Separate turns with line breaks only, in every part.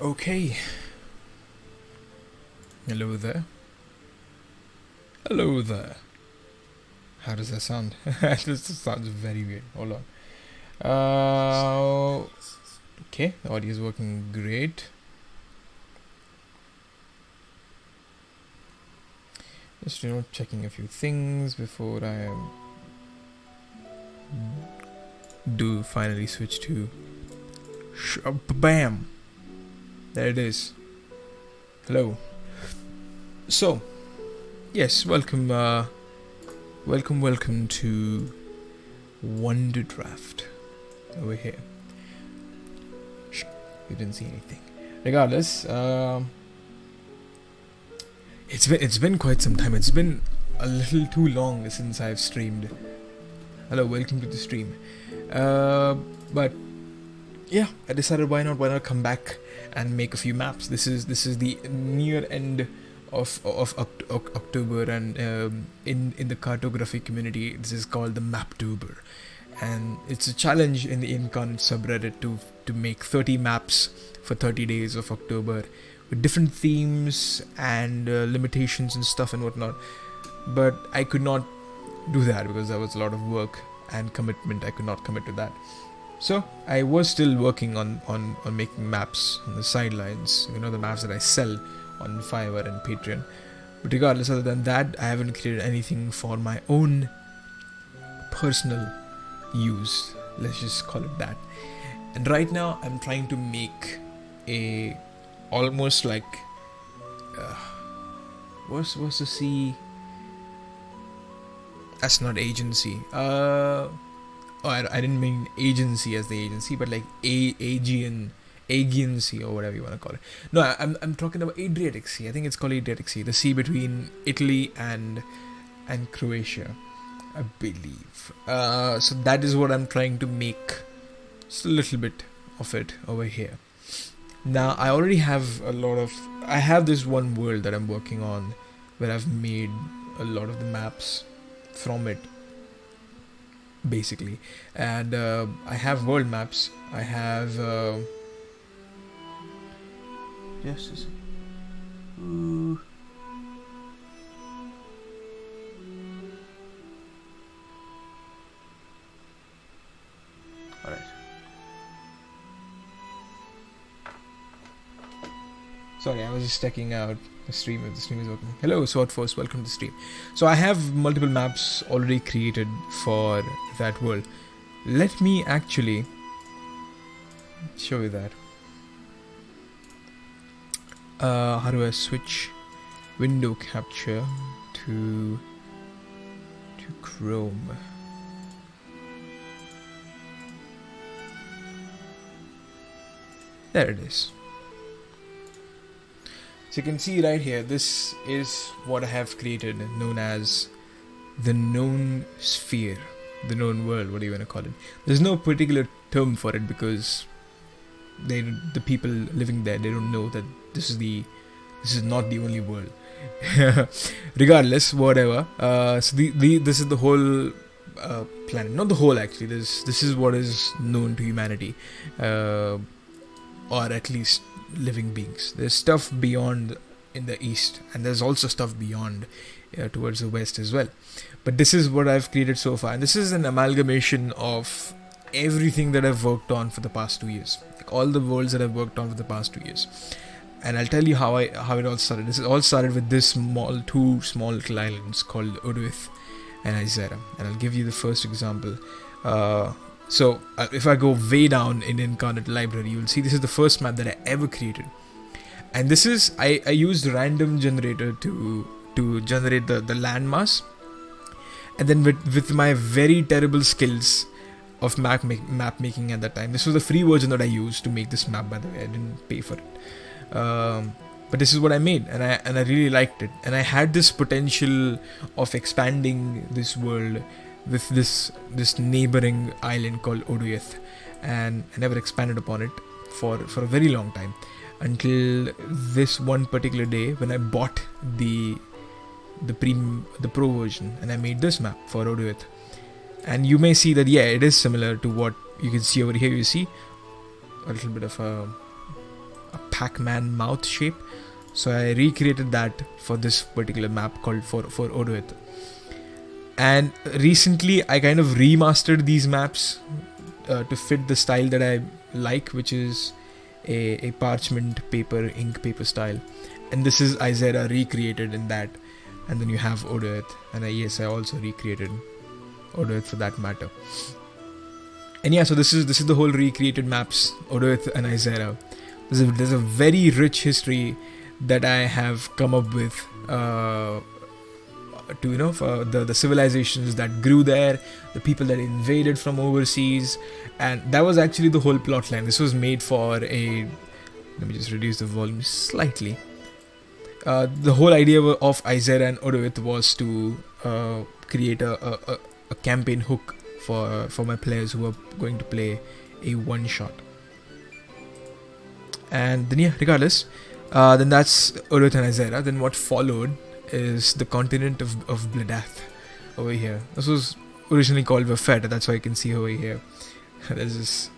Okay. Hello there. Hello there. How does that sound? This sounds very weird. Hold on. Okay, the audio is working great. Just checking a few things before I do finally switch to bam. There it is. Hello. So, yes, welcome to Wonderdraft over here. Shh, you didn't see anything. Regardless, it's been quite some time. It's been a little too long since I've streamed. Hello, welcome to the stream. But yeah, I decided why not come back and make a few maps. This is the near end of October, and in the cartography community, this is called the Maptober, and it's a challenge in the Incarnate subreddit to make 30 maps for 30 days of October with different themes and limitations and stuff and whatnot. But I could not do that because that was a lot of work and commitment. I could not commit to that. So I was still working on making maps on the sidelines, the maps that I sell on Fiverr and Patreon. But regardless, other than that, I haven't created anything for my own personal use. Let's just call it that. And right now, I'm trying to make a almost like what's the C? That's not agency. I didn't mean agency as the agency, but like Aegean Sea or whatever you want to call it. No, I'm talking about Adriatic Sea. I think it's called Adriatic Sea, the sea between Italy and Croatia, I believe. So that is what I'm trying to make. Just a little bit of it over here. Now I already have I have this one world that I'm working on, where I've made a lot of the maps from it, basically. And I have world maps. I have just a second. Alright. Sorry, I was just checking out the stream if the stream is working. Hello, Swordforce, welcome to the stream. So I have multiple maps already created for that world. Let me actually show you that. How do I switch window capture to Chrome? There it is. So you can see right here, this is what I have created, known as the known sphere, the known world, what do you want to call it? There's no particular term for it because the people living there, they don't know that this is not the only world. Regardless, whatever. So this is the whole planet, not the whole actually. This is what is known to humanity, or at least living beings. There's stuff beyond in the east, and there's also stuff beyond towards the west as well. But this is what I've created so far, and this is an amalgamation of everything that I've worked on for the past 2 years, like all the worlds that I've worked on for the past 2 years. And I'll tell you how it all started. This all started with two small little islands called Oduith and Isera, and I'll give you the first example. So if I go way down in Incarnate Library, you'll see this is the first map that I ever created. And this is, I used random generator to generate the landmass. And then with my very terrible skills of map making at that time, this was the free version that I used to make this map, by the way. I didn't pay for it. But this is what I made, and I really liked it. And I had this potential of expanding this world with this neighboring island called Oduith, and I never expanded upon it for a very long time, until this one particular day when I bought the pro version, and I made this map for Oduith. And you may see that it is similar to what you can see over here. You see a little bit of a Pac-Man mouth shape. So I recreated that for this particular map called for Odoeth. And recently I kind of remastered these maps to fit the style that I like, which is a parchment paper, ink paper style. And this is Isera recreated in that. And then you have Odoeth. And I also recreated Odoeth for that matter. And yeah, so this is the whole recreated maps, Odoeth and Isera. There's a very rich history that I have come up with for the civilizations that grew there, the people that invaded from overseas, and that was actually the whole plotline. This was made for let me just reduce the volume slightly. The whole idea of Isera and Odoeth was to create a campaign hook for my players who are going to play a one shot. And then yeah, regardless, then that's Odoeth and Isera. Then what followed is the continent of Bledath over here. This was originally called Vafed, that's why you can see over here. There's this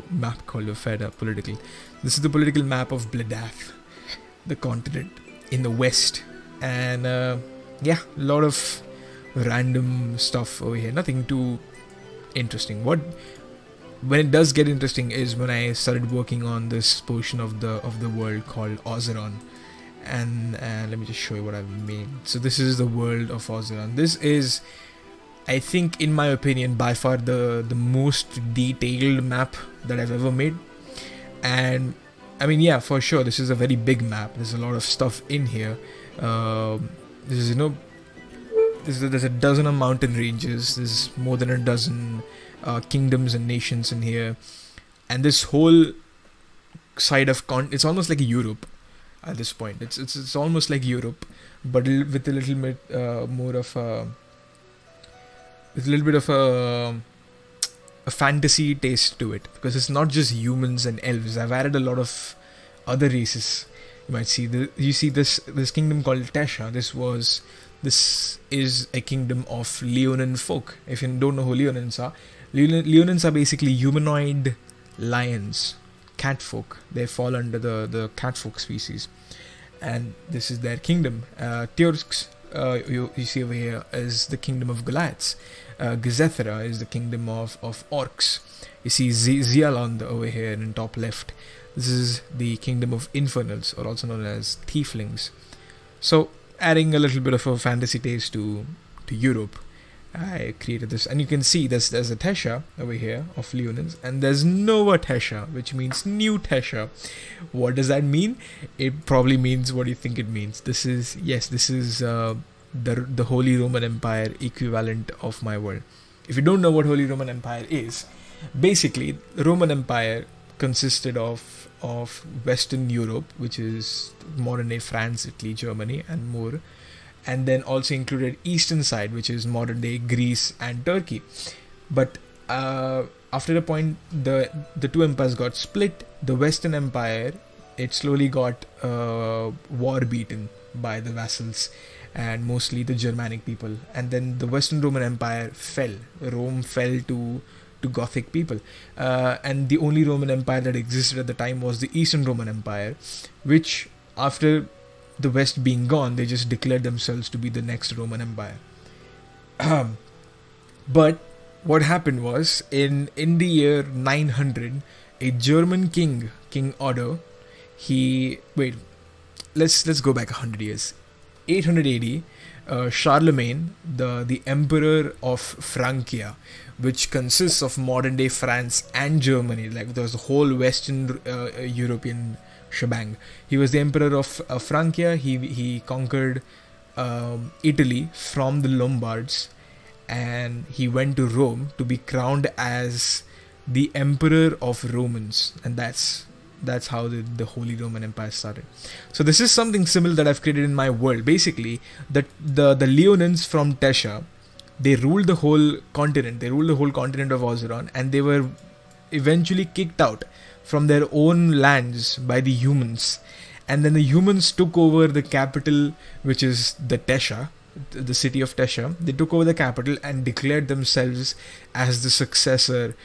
map called Vafed political. This is the political map of Bledath, the continent in the west. And yeah, a lot of random stuff over here. Nothing too interesting. When it does get interesting is when I started working on this portion of the world called Ozeron. And let me just show you what I've made. So this is the world of Ozeron. This is, I think, in my opinion, by far the most detailed map that I've ever made. And I mean, yeah, for sure, this is a very big map. There's a lot of stuff in here. There's a dozen of mountain ranges. There's more than a dozen kingdoms and nations in here. And this whole side of it's almost like Europe. At this point, it's almost like Europe, but with a little bit more of with a little bit of a fantasy taste to it, because it's not just humans and elves. I've added a lot of other races. You might see you see this kingdom called Tesha. This is a kingdom of Leonin folk. If you don't know who Leonins are, Leonins are basically humanoid lions. Catfolk. They fall under the catfolk species, and this is their kingdom. Turks, you see over here, is the kingdom of Goliaths. Gezethra is the kingdom of orcs. You see Zialond over here in top left. This is the kingdom of infernals, or also known as tieflings. So, adding a little bit of a fantasy taste to Europe, I created this, and you can see there's a Tesha over here of Leonins, and there's Nova Tesha, which means new Tesha. What does that mean? It probably means what you think it means. This is the Holy Roman Empire equivalent of my world. If you don't know what Holy Roman Empire is, basically Roman Empire consisted of Western Europe, which is modern day France, Italy, Germany, and more. And then also included eastern side, which is modern day Greece and Turkey. But after a point, the two empires got split. The Western Empire, it slowly got war beaten by the vassals and mostly the Germanic people. And then the Western Roman Empire fell. Rome fell to Gothic people. And the only Roman Empire that existed at the time was the Eastern Roman Empire, which after the West being gone, they just declared themselves to be the next Roman Empire. But what happened was, in the year 900, a German king, King Otto, let's go back 100 years. 800 AD, Charlemagne, the emperor of Francia, which consists of modern day France and Germany, like there's the whole Western European shebang. He was the emperor of Francia. He conquered Italy from the Lombards, and he went to Rome to be crowned as the emperor of Romans, and that's how the Holy Roman Empire started. So this is something similar that I've created in my world. Basically, the Leonins from Tesha, they ruled the whole continent. They ruled the whole continent of Ozeron, and they were eventually kicked out from their own lands by the humans. And then the humans took over the capital, which is the Tesha, the city of Tesha. They took over the capital and declared themselves as the successor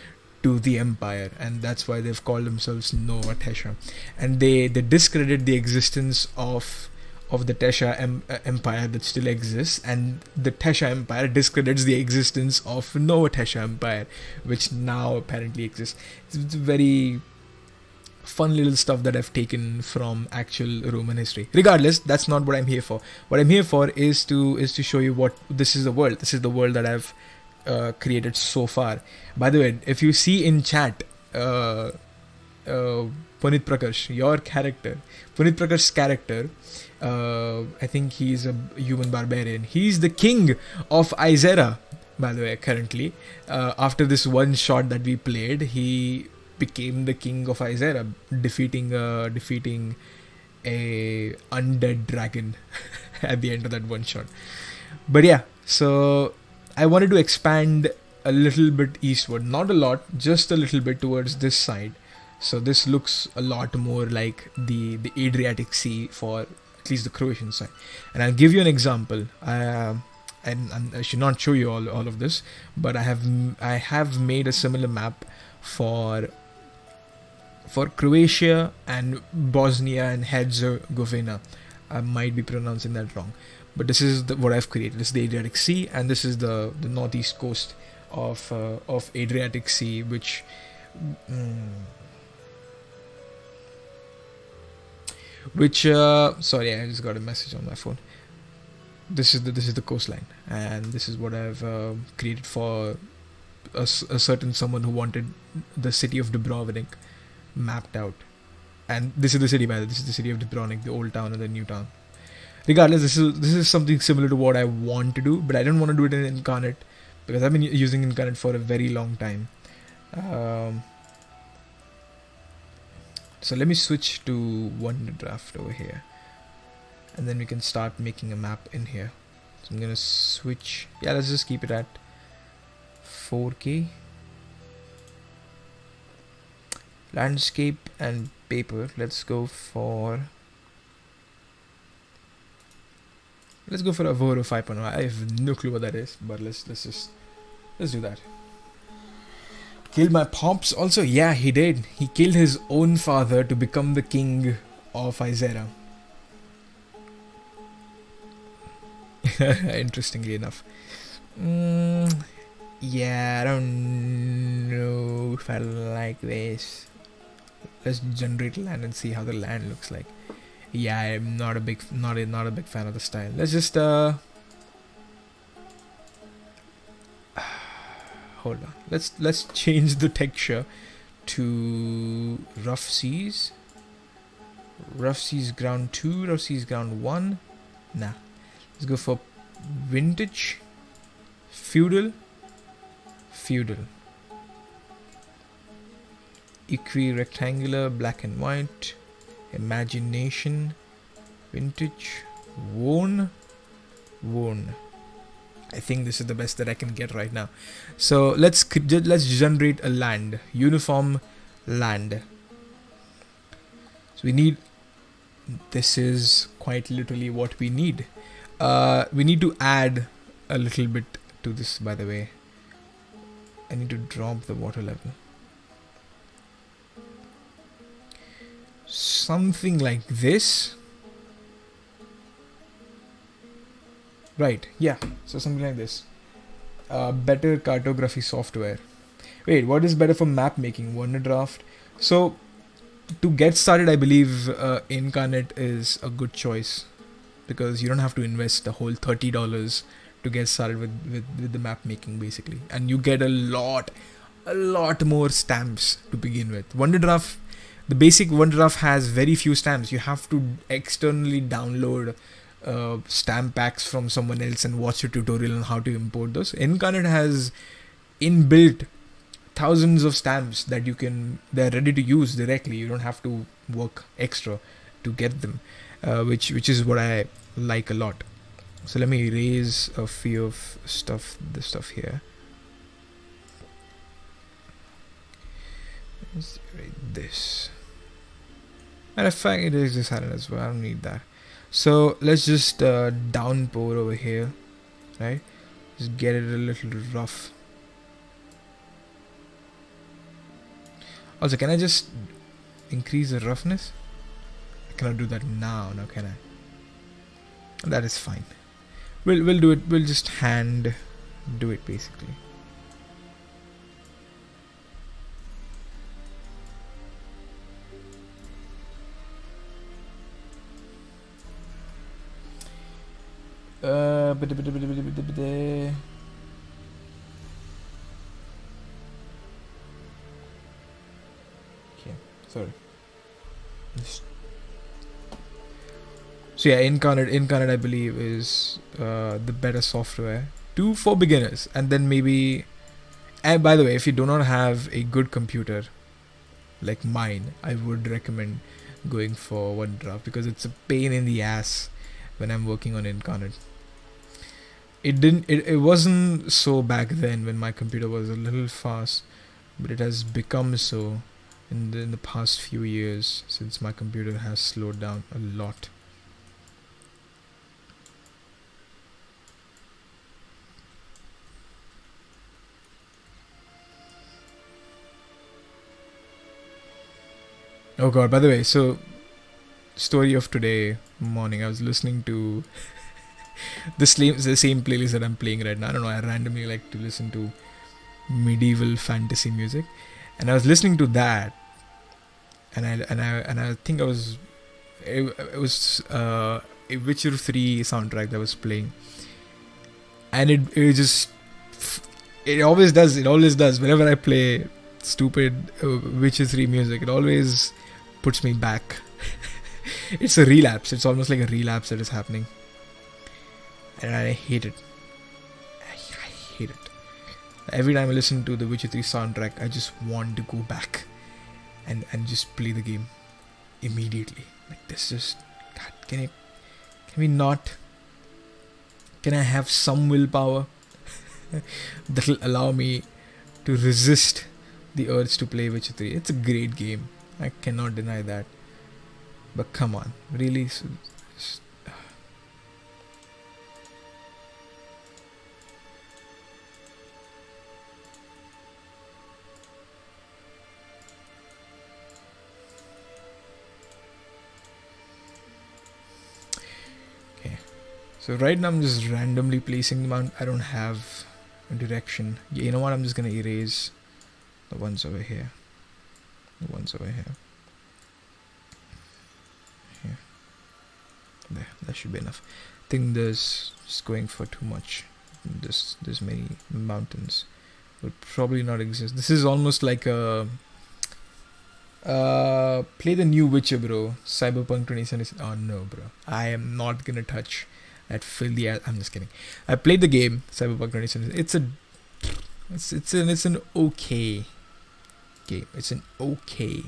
to the empire, and that's why they've called themselves Nova Tesha. And they discredit the existence of the Tesha empire that still exists, and the Tesha empire discredits the existence of Nova Tesha empire, which now apparently exists. It's very fun little stuff that I've taken from actual Roman history. Regardless, that's not what I'm here for. What I'm here for is to show you what this is the world. This is the world that I've created so far. By the way, if you see in chat, Punit Prakash, your character, Punit Prakash's character, I think he's a human barbarian. He's the king of Isera, by the way, currently. After this one shot that we played, he became the king of Isera, defeating a undead dragon at the end of that one shot. But yeah, so I wanted to expand a little bit eastward, not a lot, just a little bit towards this side. So this looks a lot more like the Adriatic Sea for at least the Croatian side. And I'll give you an example. And I should not show you all of this, but I have made a similar map for Croatia and Bosnia and Herzegovina. I might be pronouncing that wrong, but this is what I've created. This is the Adriatic Sea, and this is the northeast coast of Adriatic Sea, which sorry, I just got a message on my phone. This is the coastline, and this is what I've created for a certain someone who wanted the city of Dubrovnik mapped out. And this is the city, by the way. This is the city of Dubrovnik, the old town and the new town. Regardless, this is something similar to what I want to do, but I don't want to do it in Incarnate because I've been using Incarnate for a very long time. So let me switch to Wonderdraft over here, and then we can start making a map in here. So I'm gonna switch. Yeah, let's just keep it at 4K. Landscape and paper. Let's go for Avoro 5.0. I have no clue what that is, but let's do that. Killed my pops also? Yeah, he did. He killed his own father to become the king of Isera. Interestingly enough. Yeah, I don't know if I like this. Let's generate land and see how the land looks like. Yeah, I'm not a big fan of the style. Let's just hold on. Let's change the texture to rough seas. Rough seas ground 2, rough seas ground 1. Nah. Let's go for vintage, feudal, equi-rectangular, black and white, imagination, vintage, worn. I think this is the best that I can get right now. So let's generate a land, uniform land. So we need, this is quite literally what we need. We need to add a little bit to this, by the way. I need to drop the water level. Something like this. Right, yeah, so something like this. Better cartography software. Wait, what is better for map making? Wonderdraft. So, to get started, I believe Incarnate is a good choice, because you don't have to invest the whole $30 to get started with the map making, basically. And you get a lot more stamps to begin with. Wonderdraft, the basic Wonderdraft has very few stamps. You have to externally download stamp packs from someone else and watch a tutorial on how to import those. Incarnate has inbuilt thousands of stamps that they're ready to use directly. You don't have to work extra to get them, which is what I like a lot. So let me erase a few of this stuff here. Let's erase this. And in fact, it is this island as well. I don't need that. So let's just downpour over here, right? Just get it a little rough. Also, can I just increase the roughness? I cannot do that now, can I? That is fine. We'll do it. We'll just hand do it basically. Okay, sorry. So yeah, Incarnate I believe is the better software for beginners, and then maybe. And by the way, if you do not have a good computer like mine, I would recommend going for Wonderdraft because it's a pain in the ass when I'm working on Incarnate. It wasn't so back then when my computer was a little fast, but it has become so in the past few years since my computer has slowed down a lot. Oh god, by the way, so story of today morning, I was listening to the same playlist that I'm playing right now. I don't know, I randomly like to listen to medieval fantasy music, and I was listening to that, and I think it was a Witcher 3 soundtrack that was playing, and it always does whenever I play stupid Witcher 3 music. It always puts me back. It's a relapse. It's almost like a relapse that is happening, and I hate it. I hate it. Every time I listen to the Witcher 3 soundtrack, I just want to go back and just play the game immediately. Like this, just God, can we not? Can I have some willpower that'll allow me to resist the urge to play Witcher 3? It's a great game. I cannot deny that. But come on, really? Okay. So right now I'm just randomly placing them out. I don't have a direction. You know what? I'm just gonna erase the ones over here. The ones over here. Here. There. That should be enough. I think there's just going for too much. There's many mountains. Would probably not exist. This is almost like a play the new Witcher, bro. Cyberpunk 2077. Oh no, bro. I am not gonna touch that filthy ass. I'm just kidding. I played the game Cyberpunk 2077. It's an okay game. It's an okay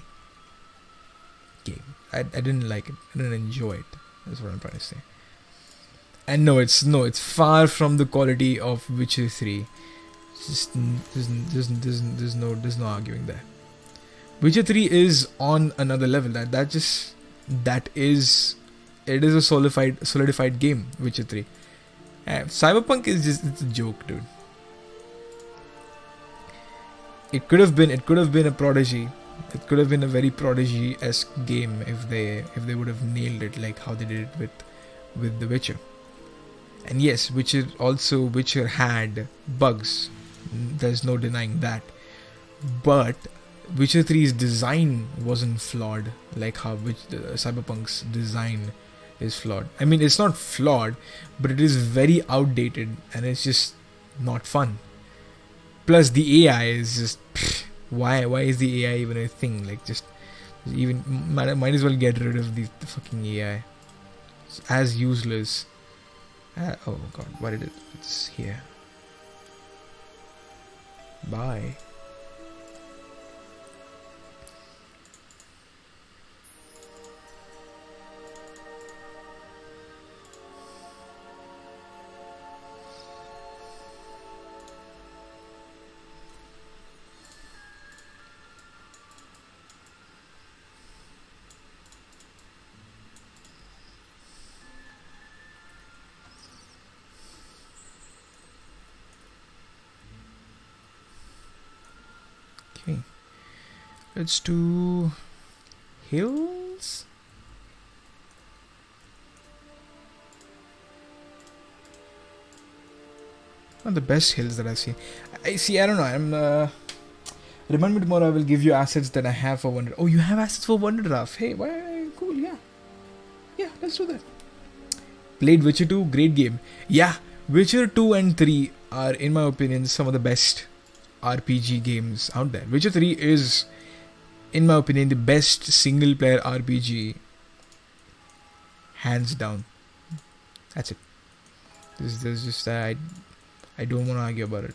game. I didn't like it. I didn't enjoy it. That's what I'm trying to say. And no, it's far from the quality of Witcher 3. There's no arguing there. Witcher 3 is on another level. It is a solidified game. Witcher 3. Cyberpunk is it's a joke, dude. It could have been a Prodigy. It could have been a very Prodigy-esque game if they would have nailed it like how they did it with The Witcher. And yes, Witcher had bugs. There's no denying that. But Witcher 3's design wasn't flawed like how Cyberpunk's design is flawed. I mean, it's not flawed, but it is very outdated and it's just not fun. Plus, the AI is just why is the AI even a thing? Like, just even might as well get rid of the fucking AI. It's as useless. Oh god, why did it's here? Bye. It's two hills. Not the best hills that I've seen. I don't know. Remind me tomorrow. I will give you assets that I have for Wonder. Oh, you have assets for Wonderdraft. Hey, why? Cool. Yeah. Yeah. Let's do that. Played Witcher 2. Great game. Yeah. Witcher 2 and 3 are, in my opinion, some of the best RPG games out there. Witcher 3 is, in my opinion, the best single-player RPG, hands down. That's it. There's just I don't want to argue about it.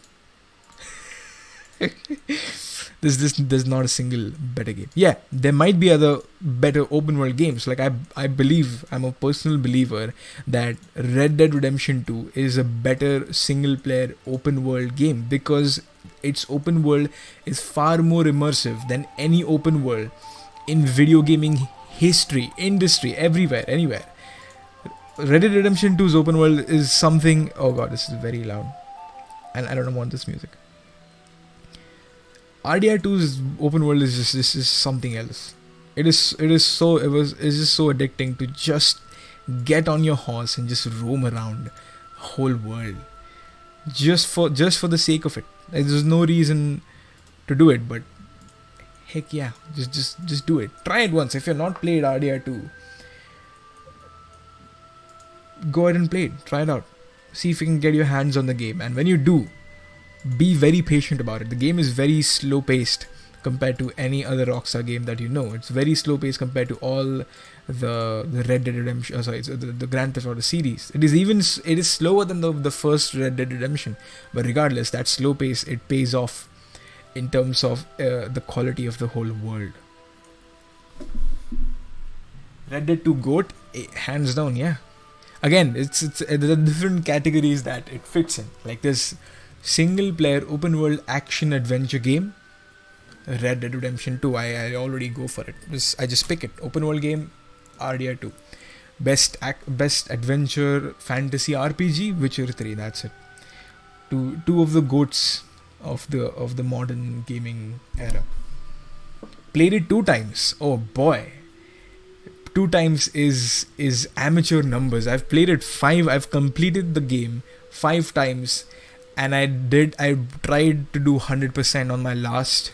There's not a single better game. Yeah, there might be other better open world games. Like I believe, I'm a personal believer that Red Dead Redemption 2 is a better single player open world game because its open world is far more immersive than any open world in video gaming history, industry, everywhere, anywhere. Red Dead Redemption 2's open world is something. Oh god, this is very loud, and I don't want this music. RDR2's open world is just something else. It's just so addicting to just get on your horse and just roam around the whole world just for the sake of it. Like, there's no reason to do it, but heck yeah, just do it. Try it once. If you're not played RDR2, go ahead and play it. Try it out. See if you can get your hands on the game, and when you do, be very patient about it. The game is very slow paced compared to any other Rockstar game that you know. It's very slow paced compared to all the Red Dead Redemption. It's the Grand Theft Auto series. It is slower than the first Red Dead Redemption, but regardless, that slow pace, it pays off in terms of the quality of the whole world. Red Dead 2 GOAT, hands down, yeah. Again, it's the different categories that it fits in. Like this single player open world action adventure game, Red Dead Redemption 2, I already go for it. I just pick it. Open world game, RDR 2. Best adventure fantasy RPG, Witcher 3. That's it. Two of the goats of the modern gaming era. Played it 2 times. Oh boy. 2 times is amateur numbers. I've played it 5. I've completed the game 5 times. And I tried to do 100% on my last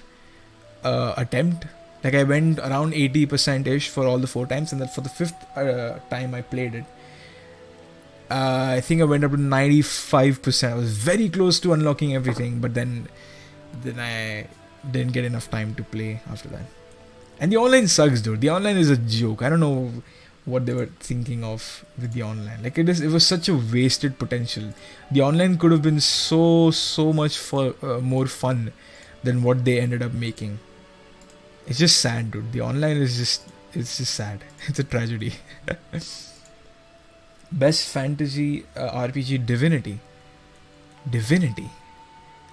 attempt. Like I went around 80%ish for all the 4 times, and then for the 5th time I played it, I think I went up to 95%. I was very close to unlocking everything, but then I didn't get enough time to play after that. And the online sucks, dude. The online is a joke. I don't know what they were thinking of with the online. Like it was such a wasted potential. The online could have been so much more fun than what they ended up making. It's just sad, dude. The online is just sad. It's a tragedy. Best fantasy RPG, Divinity.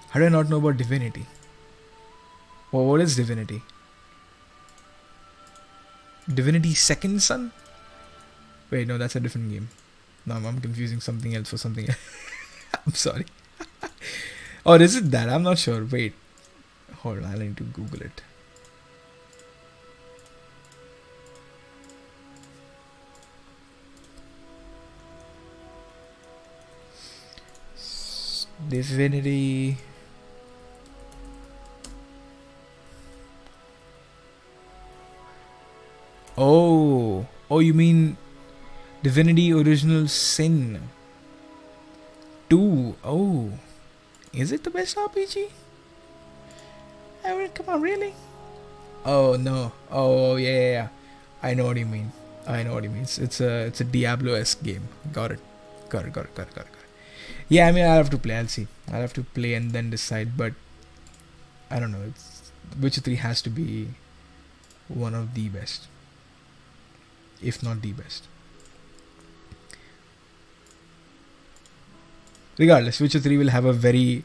How do I not know about Divinity? Well, what is Divinity? Divinity Second Son? Wait, no, that's a different game. No, I'm confusing something else for something else. I'm sorry. Or is it that? I'm not sure. Wait. Hold on, I need to Google it. Divinity. Oh, you mean Divinity Original Sin 2? Oh, is it the best RPG? I mean, come on, really? Oh no. Oh yeah. I know what you mean. It's a Diablo-esque game. Got it. Yeah, I mean, I'll have to play. I'll see. I'll have to play and then decide. But I don't know. Witcher 3 has to be one of the best, if not the best. Regardless, Witcher 3 will have a very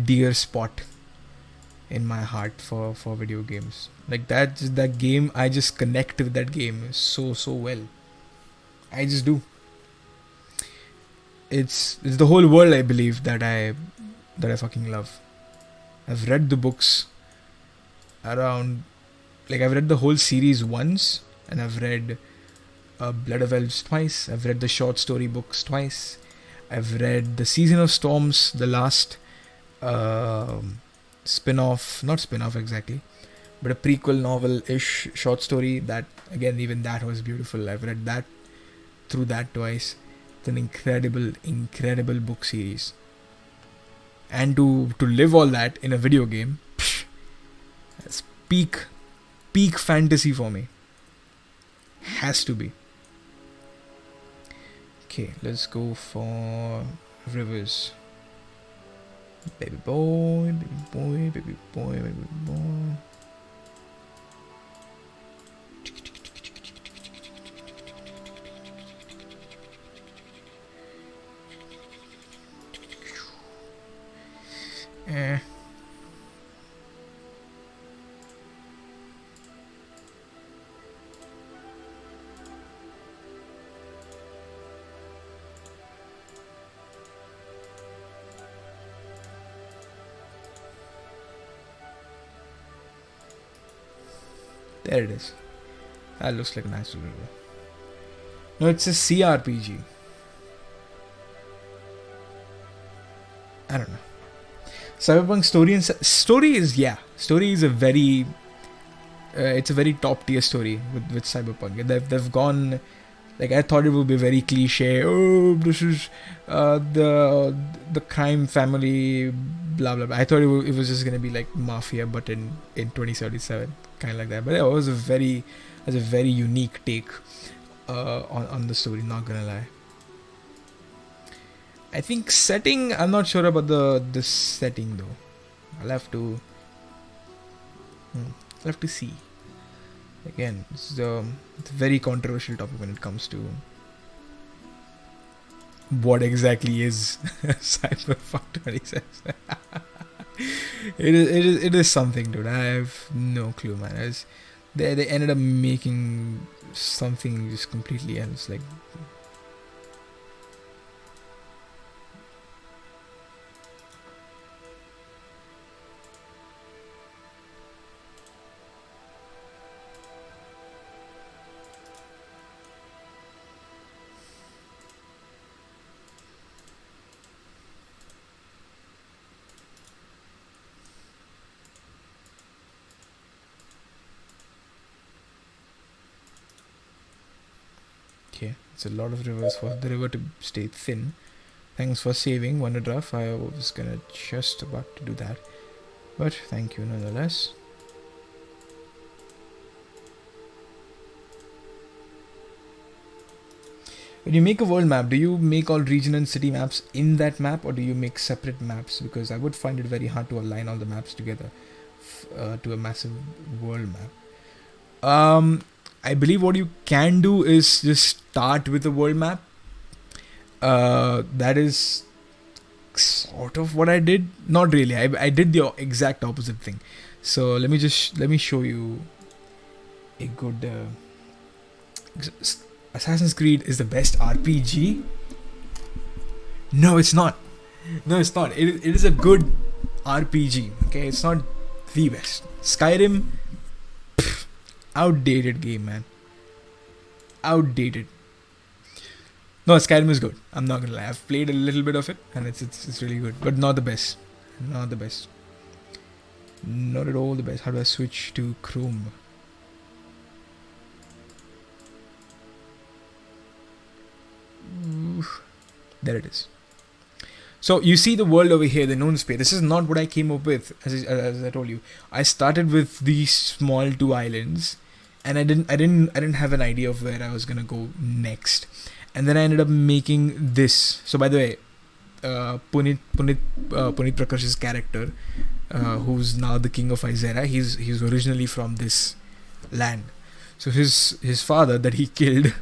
dear spot in my heart for video games. Like that game, I just connect with that game so well. I just do. It's the whole world, I believe, that I fucking love. I've read the books around like I've read the whole series once, and I've read Blood of Elves twice. I've read the short story books twice. I've read the Season of Storms, the last spin-off, not spin-off exactly, but a prequel novel-ish short story. That again, even that was beautiful. I've read that through that twice. It's an incredible book series. And to live all that in a video game, that's peak fantasy for me. Has to be. Okay, let's go for rivers. Baby boy, baby boy, baby boy, baby boy. There it is. That looks like a nice river. No, it's a CRPG. I don't know. Cyberpunk story is a very it's a very top tier story with Cyberpunk. They've gone, like, I thought it would be very cliche. Oh, this is the crime family, blah blah blah. I thought it was just gonna be like Mafia, but in 2077, kind of like that. But it was a very unique take on the story. Not gonna lie. I think setting, I'm not sure about the setting though. I'll have to see. Again, it's a very controversial topic when it comes to what exactly is Cyberpunk 2077. It is something, dude. I have no clue, man. They ended up making something just completely else, like. Okay, it's a lot of rivers for the river to stay thin. Thanks for saving Wonderdraft. I was gonna just about to do that, but thank you nonetheless. When you make a world map, do you make all region and city maps in that map, or do you make separate maps? Because I would find it very hard to align all the maps together to a massive world map. I believe what you can do is just start with a world map. That is sort of what I did. Not really. I did the exact opposite thing. So let me show you a good. Assassin's Creed is the best RPG. No, it's not. No, it's not. It is a good RPG. Okay, it's not the best. Skyrim. Outdated game, man. Outdated. No, Skyrim is good. I'm not gonna lie. I've played a little bit of it, and it's really good, but not the best. Not the best. Not at all the best. How do I switch to Chrome? There it is. So you see the world over here, the known space. This is not what I came up with, as I told you. I started with these small 2 islands, and I didn't have an idea of where I was gonna go next. And then I ended up making this. So by the way, Punit Prakash's character, who's now the king of Isera, he's originally from this land. So his father that he killed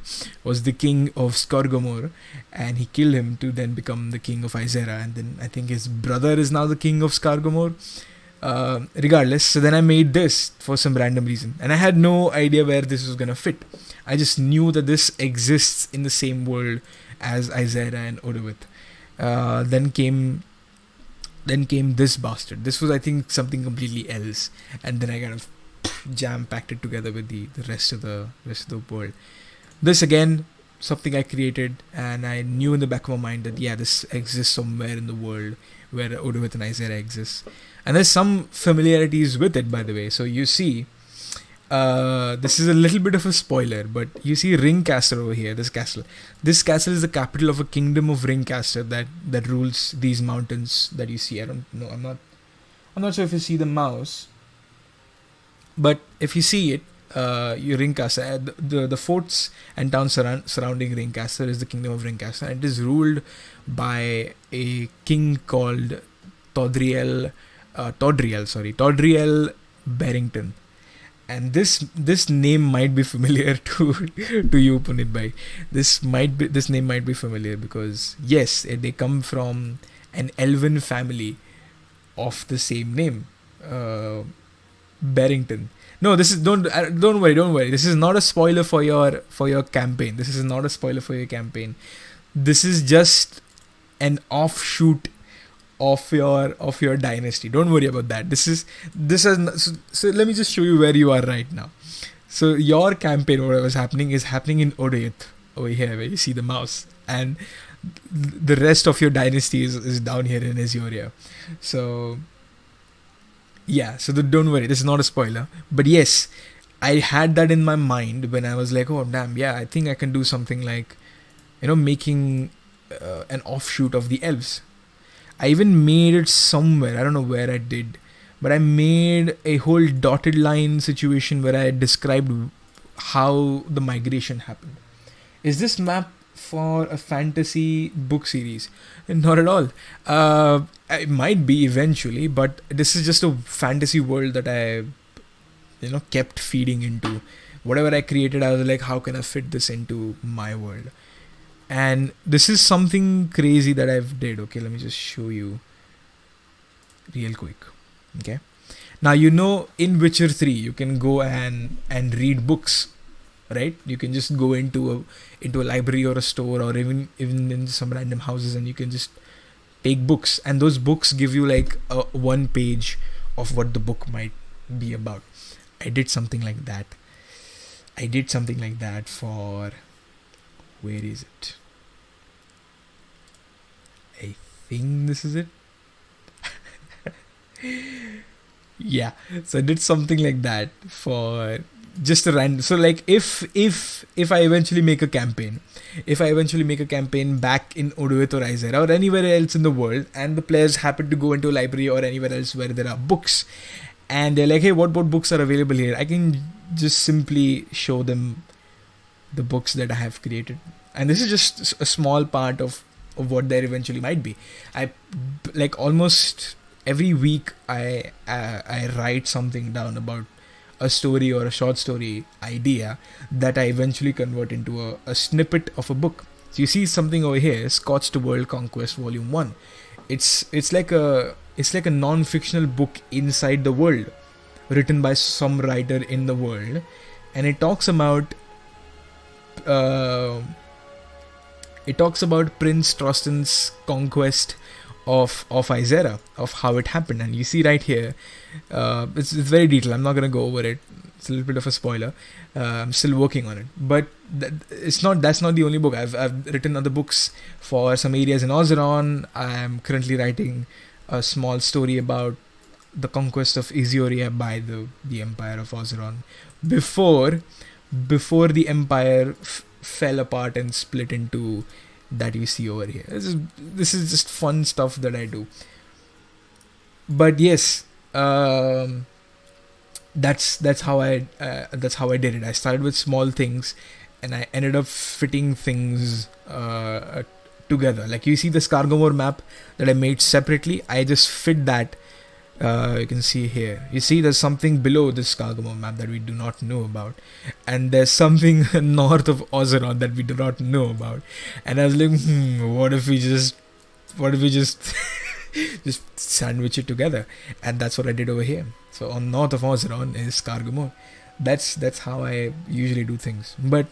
was the king of Skorgomor, and he killed him to then become the king of Isera, and then I think his brother is now the king of Skorgomor. Regardless, so then I made this for some random reason, and I had no idea where this was gonna fit. I just knew that this exists in the same world as Isera and Odowith. Then came this bastard. This was, I think, something completely else, and then I kind of jam packed it together with the rest of the world. This again, something I created, and I knew in the back of my mind that yeah, this exists somewhere in the world where Odovith and Isera exists, and there's some familiarities with it, by the way. So you see, this is a little bit of a spoiler, but you see Ringcaster over here. This castle is the capital of a kingdom of Ringcaster that rules these mountains that you see. I don't know. I'm not sure if you see the mouse, but if you see it, you Ringcaster, the forts and towns surrounding Ringcaster is the kingdom of Ringcaster, and it is ruled by a king called Todriel Barrington. And this name might be familiar to you, Punit bhai. This name might be familiar because yes, they come from an elven family of the same name, Barrington. No, this is don't worry. This is not a spoiler for your campaign. This is not a spoiler for your campaign. This is just an offshoot of your dynasty. Don't worry about that. So let me just show you where you are right now. So your campaign, what was happening, is happening in Odayth over here, where you see the mouse, and the rest of your dynasty is down here in Azuria. So yeah, so don't worry, this is not a spoiler. But yes, I had that in my mind when I was like, oh damn, yeah, I think I can do something like, making an offshoot of the elves. I even made it somewhere, I don't know where I did, but I made a whole dotted line situation where I described how the migration happened. Is this map for a fantasy book series? Not at all. It might be eventually, but this is just a fantasy world that I, kept feeding into. Whatever I created, I was like, how can I fit this into my world? And this is something crazy that I've did. Okay, let me just show you real quick. Okay, now in Witcher 3 you can go and read books, right? You can just go into a library or a store, or even in some random houses, and you can just take books, and those books give you like a one page of what the book might be about. I did something like that for, where is it? I think this is it. Yeah, so I did something like that for just a random. So like if I eventually make a campaign back in Odovith or Isera or anywhere else in the world, and the players happen to go into a library or anywhere else where there are books, and they're like, hey, what books are available here? I can just simply show them the books that I have created. And this is just a small part of what there eventually might be. I like almost every week I write something down about a story or a short story idea that I eventually convert into a snippet of a book. So you see something over here, Scots to World Conquest Volume 1. It's like a non-fictional book inside the world, written by some writer in the world, and it talks about Prince Trostan's conquest of Isera, of how it happened. And you see right here, it's very detailed. I'm not going to go over it. It's a little bit of a spoiler. I'm still working on it. But that's not the only book. I've written other books for some areas in Ozeron. I'm currently writing a small story about the conquest of Isioria by the Empire of Ozeron. Before the Empire fell apart and split into that you see over here. This is just fun stuff that I do. But yes, that's how I did it. I started with small things, and I ended up fitting things together. Like you see the Skargamore map that I made separately. I just fit that. You can see here. You see there's something below this Skargamore map that we do not know about, and there's something north of Ozeron that we do not know about. And I was like, what if we just just sandwich it together? And that's what I did over here. So on north of Ozeron is Skargamore. That's how I usually do things. But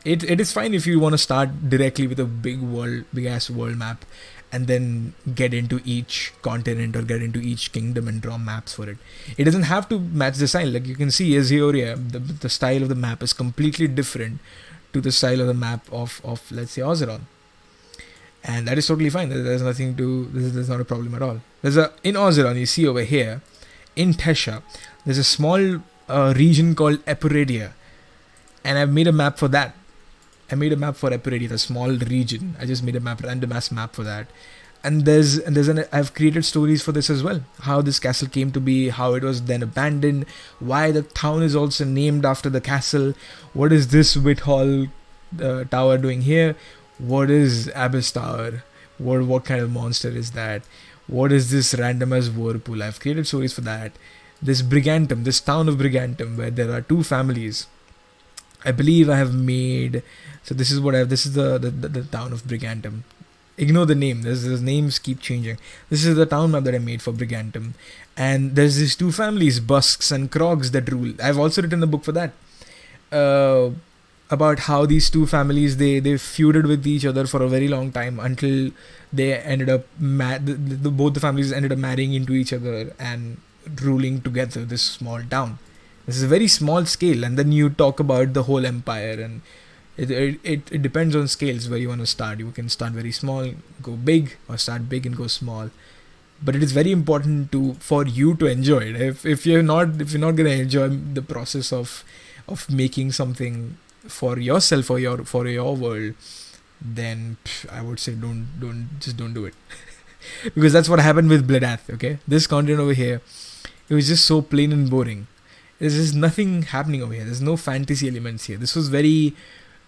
it is fine if you want to start directly with a big ass world map and then get into each continent or get into each kingdom and draw maps for it. It doesn't have to match the style. Like you can see Azeoria, the style of the map is completely different to the style of the map of let's say Ozeron. And that is totally fine. There's nothing to, there's not a problem at all. In Ozeron, you see over here, in Tesha, there's a small region called Epiradia. And I've made a map for that. I made a map for Epiradia, the small region. I just made a random ass map for that. And I've created stories for this as well. How this castle came to be, how it was then abandoned, why the town is also named after the castle, what is this Whithall tower doing here, what is Abyss Tower, what kind of monster is that, what is this random as whirlpool. I've created stories for that. This Brigantum, this town of Brigantum, where there are two families. I believe I have made. So this is the town of Brigantum. Ignore the name. The names keep changing. This is the town map that I made for Brigantum, and there's these two families, Busks and Krogs, that rule. I've also written a book for that, about how these two families they feuded with each other for a very long time until they ended up both the families ended up marrying into each other and ruling together this small town. This is a very small scale, and then you talk about the whole empire, and it depends on scales where you want to start. You can start very small, go big, or start big and go small. But it is very important for you to enjoy it. If you're not gonna enjoy the process of making something for yourself or for your world, then I would say don't do it. Because that's what happened with Bledath. Okay, this content over here, it was just so plain and boring. There's just nothing happening over here. There's no fantasy elements here. This was very,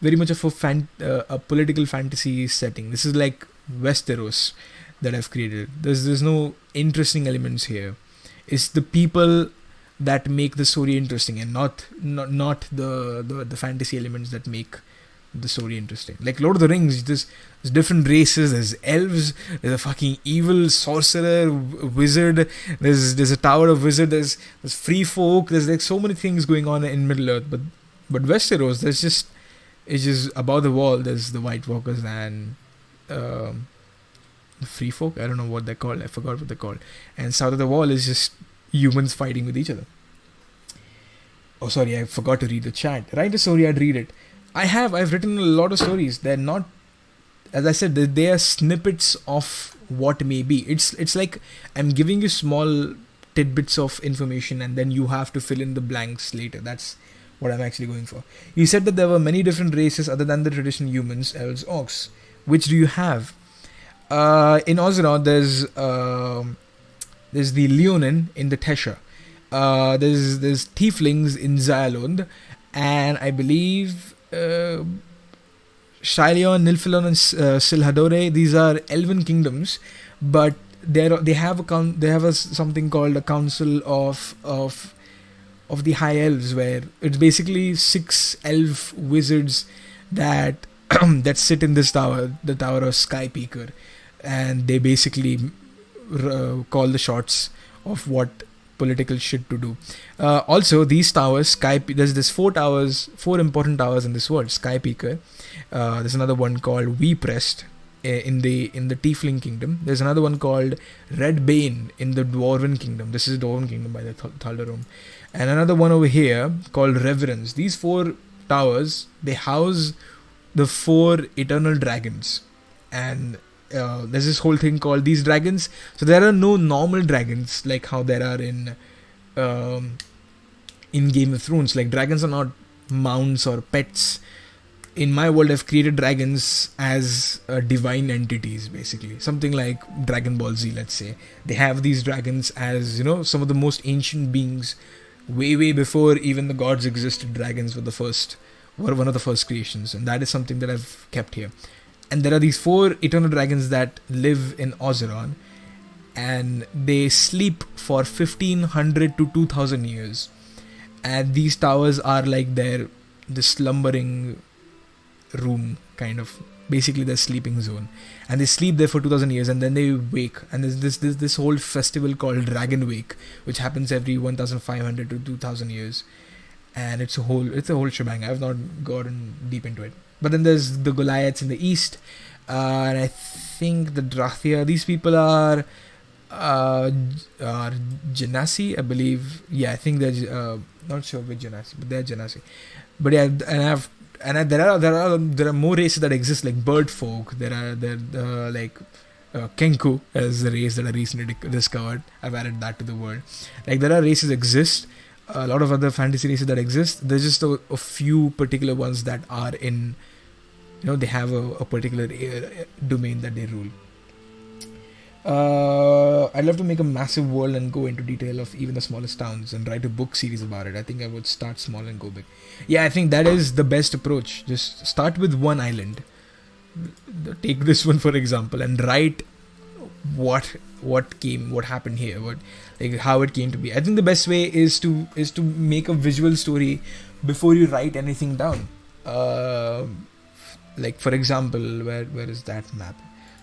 very much of a political fantasy setting. This is like Westeros that I've created. There's no interesting elements here. It's the people that make the story interesting, and not the fantasy elements that make the story interesting. Like Lord of the Rings, there's different races. There's elves. There's a fucking evil sorcerer, wizard. There's a tower of wizard. There's free folk. There's like so many things going on in Middle Earth. But Westeros, it's just above the wall. There's the White Walkers and free folk. I don't know what they're called. I forgot what they're called. And south of the wall is just humans fighting with each other. Oh, sorry, I forgot to read the chat. Write a story, I'd read it. I've written a lot of stories. They're not, as I said, they are snippets of what may be. It's like I'm giving you small tidbits of information, and then you have to fill in the blanks later. That's what I'm actually going for. You said that there were many different races other than the traditional humans, elves, orcs. Which do you have? In Ozeron, there's the Leonin in the Tesha. There's Tieflings in Xyalond, and I believe Shaileon, Nilfilon, and Silhadore. These are elven kingdoms, but they have something called a council of the high elves, where it's basically 6 elf wizards that that sit in this tower, the Tower of Skypeaker, and they basically call the shots of what political shit to do. Also, these towers, there's 4 important towers in this world. Skypeaker. There's another one called Weeprest in the Tiefling Kingdom. There's another one called Red Bane in the Dwarven Kingdom. This is Dwarven Kingdom by the Thaldarum. And another one over here called Reverence. These 4 towers, they house the 4 eternal dragons. And there's this whole thing called these dragons. So there are no normal dragons like how there are in Game of Thrones. Like dragons are not mounts or pets. In my world, I've created dragons as divine entities, basically. Something like Dragon Ball Z, let's say. They have these dragons as, some of the most ancient beings. Way before even the gods existed, dragons were one of the first creations. And that is something that I've kept here. And there are these 4 eternal dragons that live in Ozeron, and they sleep for 1500 to 2000 years. And these towers are like the slumbering room, kind of, basically their sleeping zone. And they sleep there for 2000 years, and then they wake. And there's this whole festival called Dragon Wake, which happens every 1500 to 2000 years. And it's a whole shebang. I've not gotten deep into it. But then there's the Goliaths in the east. And I think the Drathia, these people uh, are Genasi, I believe. Yeah, I think they're not sure which Genasi, but they're Genasi. But yeah, there are more races that exist, like bird folk. There like Kenku as the race that I recently discovered. I've added that to the world. Like there are races exist, a lot of other fantasy races that exist. There's just a few particular ones that are in, they have a particular domain that they rule. I'd love to make a massive world and go into detail of even the smallest towns and write a book series about it. I think I would start small and go big. Yeah, I think that is the best approach. Just start with one island. Take this one for example and write what happened here, how it came to be. I think the best way is to make a visual story before you write anything down. Like for example, where is that map?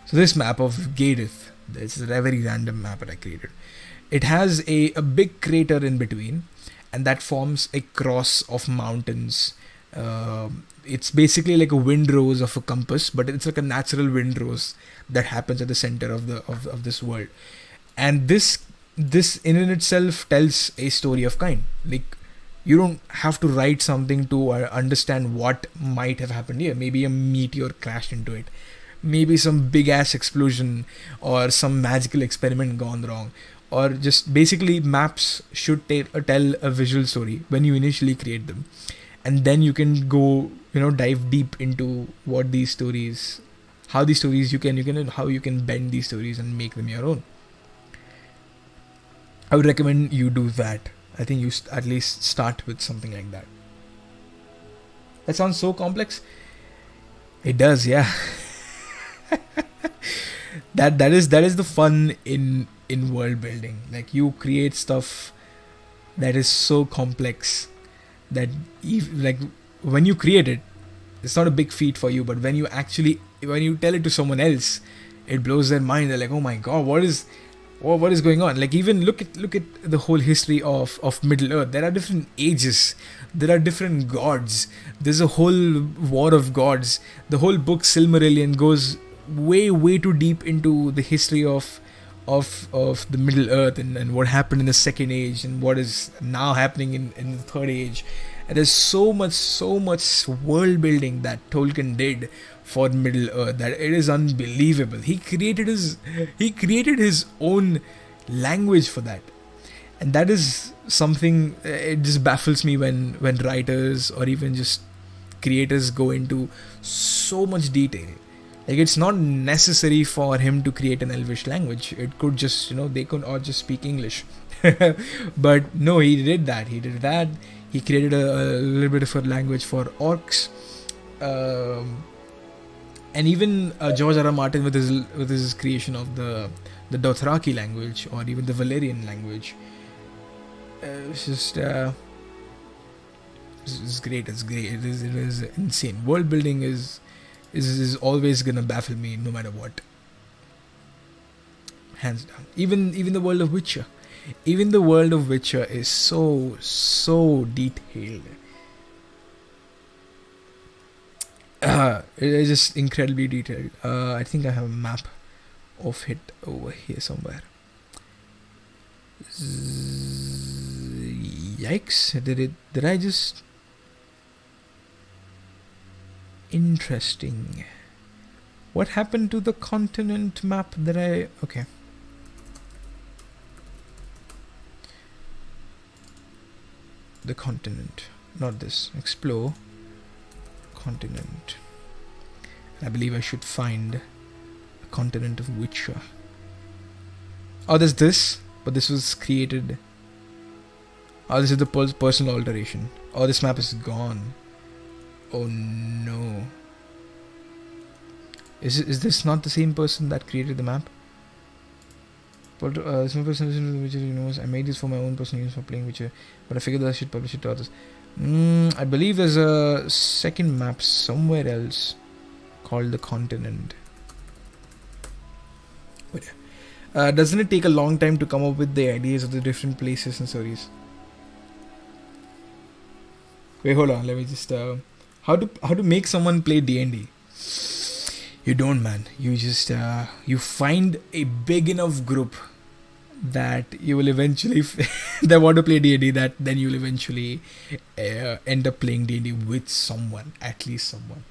So this map of Gadith, this is a very random map that I created. It has a big crater in between, and that forms a cross of mountains. It's basically like a windrose of a compass, but it's like a natural windrose that happens at the center of this world. And this in itself tells a story of kind. Like you don't have to write something to understand what might have happened here. Maybe a meteor crashed into it. Maybe some big ass explosion or some magical experiment gone wrong, or just basically maps should tell a visual story when you initially create them, and then you can go dive deep into what these stories, how these stories how you can bend these stories and make them your own. I would recommend you do that. I think you at least start with something like that. That sounds so complex. It does, yeah. that is the fun in world building. Like you create stuff that is so complex that like when you create it, it's not a big feat for you, but when you tell it to someone else, it blows their mind. They're like, oh my god, what is going on? Like even look at the whole history of Middle Earth. There are different ages, there are different gods, there's a whole war of gods. The whole book Silmarillion goes way too deep into the history of the Middle Earth and what happened in the second age and what is now happening in the third age. And there's so much world building that Tolkien did for Middle Earth that it is unbelievable. He created his own language for that, and that is something. It just baffles me when writers or even just creators go into so much detail. Like it's not necessary for him to create an Elvish language. It could just they could all just speak English, but no, he did that. He created a little bit of a language for orcs. And even George R. R. Martin with his creation of the Dothraki language or even the Valyrian language, it's just it's great. It is insane. World building is always gonna baffle me no matter what. Hands down. Even the world of Witcher. Even the world of Witcher is so detailed. It is just incredibly detailed. I think I have a map of it over here somewhere. Yikes! Did I just? Interesting. What happened to the continent map that I? Okay. The continent, not this. Explore continent. I believe I should find a continent of Witcher. Oh, there's this, but this was created. Oh, this is the personal alteration. Oh, this map is gone. Oh no. Is this not the same person that created the map? But some person in Witcher universe. I made this for my own personal use for playing Witcher, but I figured that I should publish it to others. I believe there's a second map somewhere else called the continent. But doesn't it take a long time to come up with the ideas of the different places and stories? Wait, hold on. Let me just how to make someone play D&D. You don't, man. You just you find a big enough group that you will eventually that want to play D&D, that then you'll eventually end up playing D&D with someone, at least someone.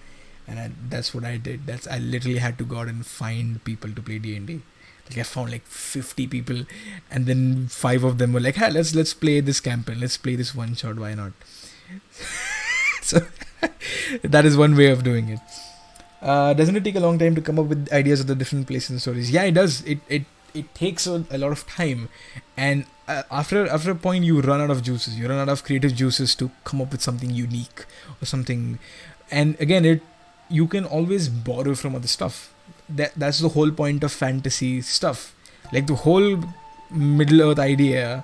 And that's what I did. I literally had to go out and find people to play D&D. Like I found like 50 people, and then 5 of them were like, "Hey, let's play this campaign. Let's play this one shot. Why not?" So that is one way of doing it. Doesn't it take a long time to come up with ideas of the different places and stories? Yeah, it does. It takes a lot of time, and after a point you run out of juices. You run out of creative juices to come up with something unique or something. And again, you can always borrow from other stuff. That's the whole point of fantasy stuff. Like the whole Middle Earth idea,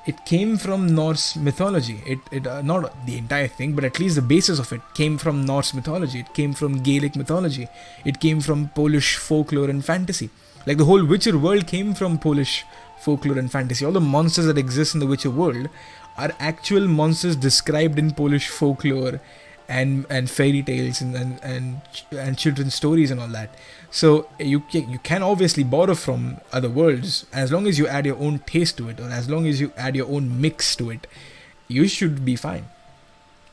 it came from Norse mythology. It not the entire thing, but at least the basis of it came from Norse mythology. It came from Gaelic mythology. It came from Polish folklore and fantasy. Like the whole Witcher world came from Polish folklore and fantasy. All the monsters that exist in the Witcher world are actual monsters described in Polish folklore and fairy tales and children's stories and all that. So you can obviously borrow from other worlds, as long as you add your own taste to it, or as long as you add your own mix to it, you should be fine.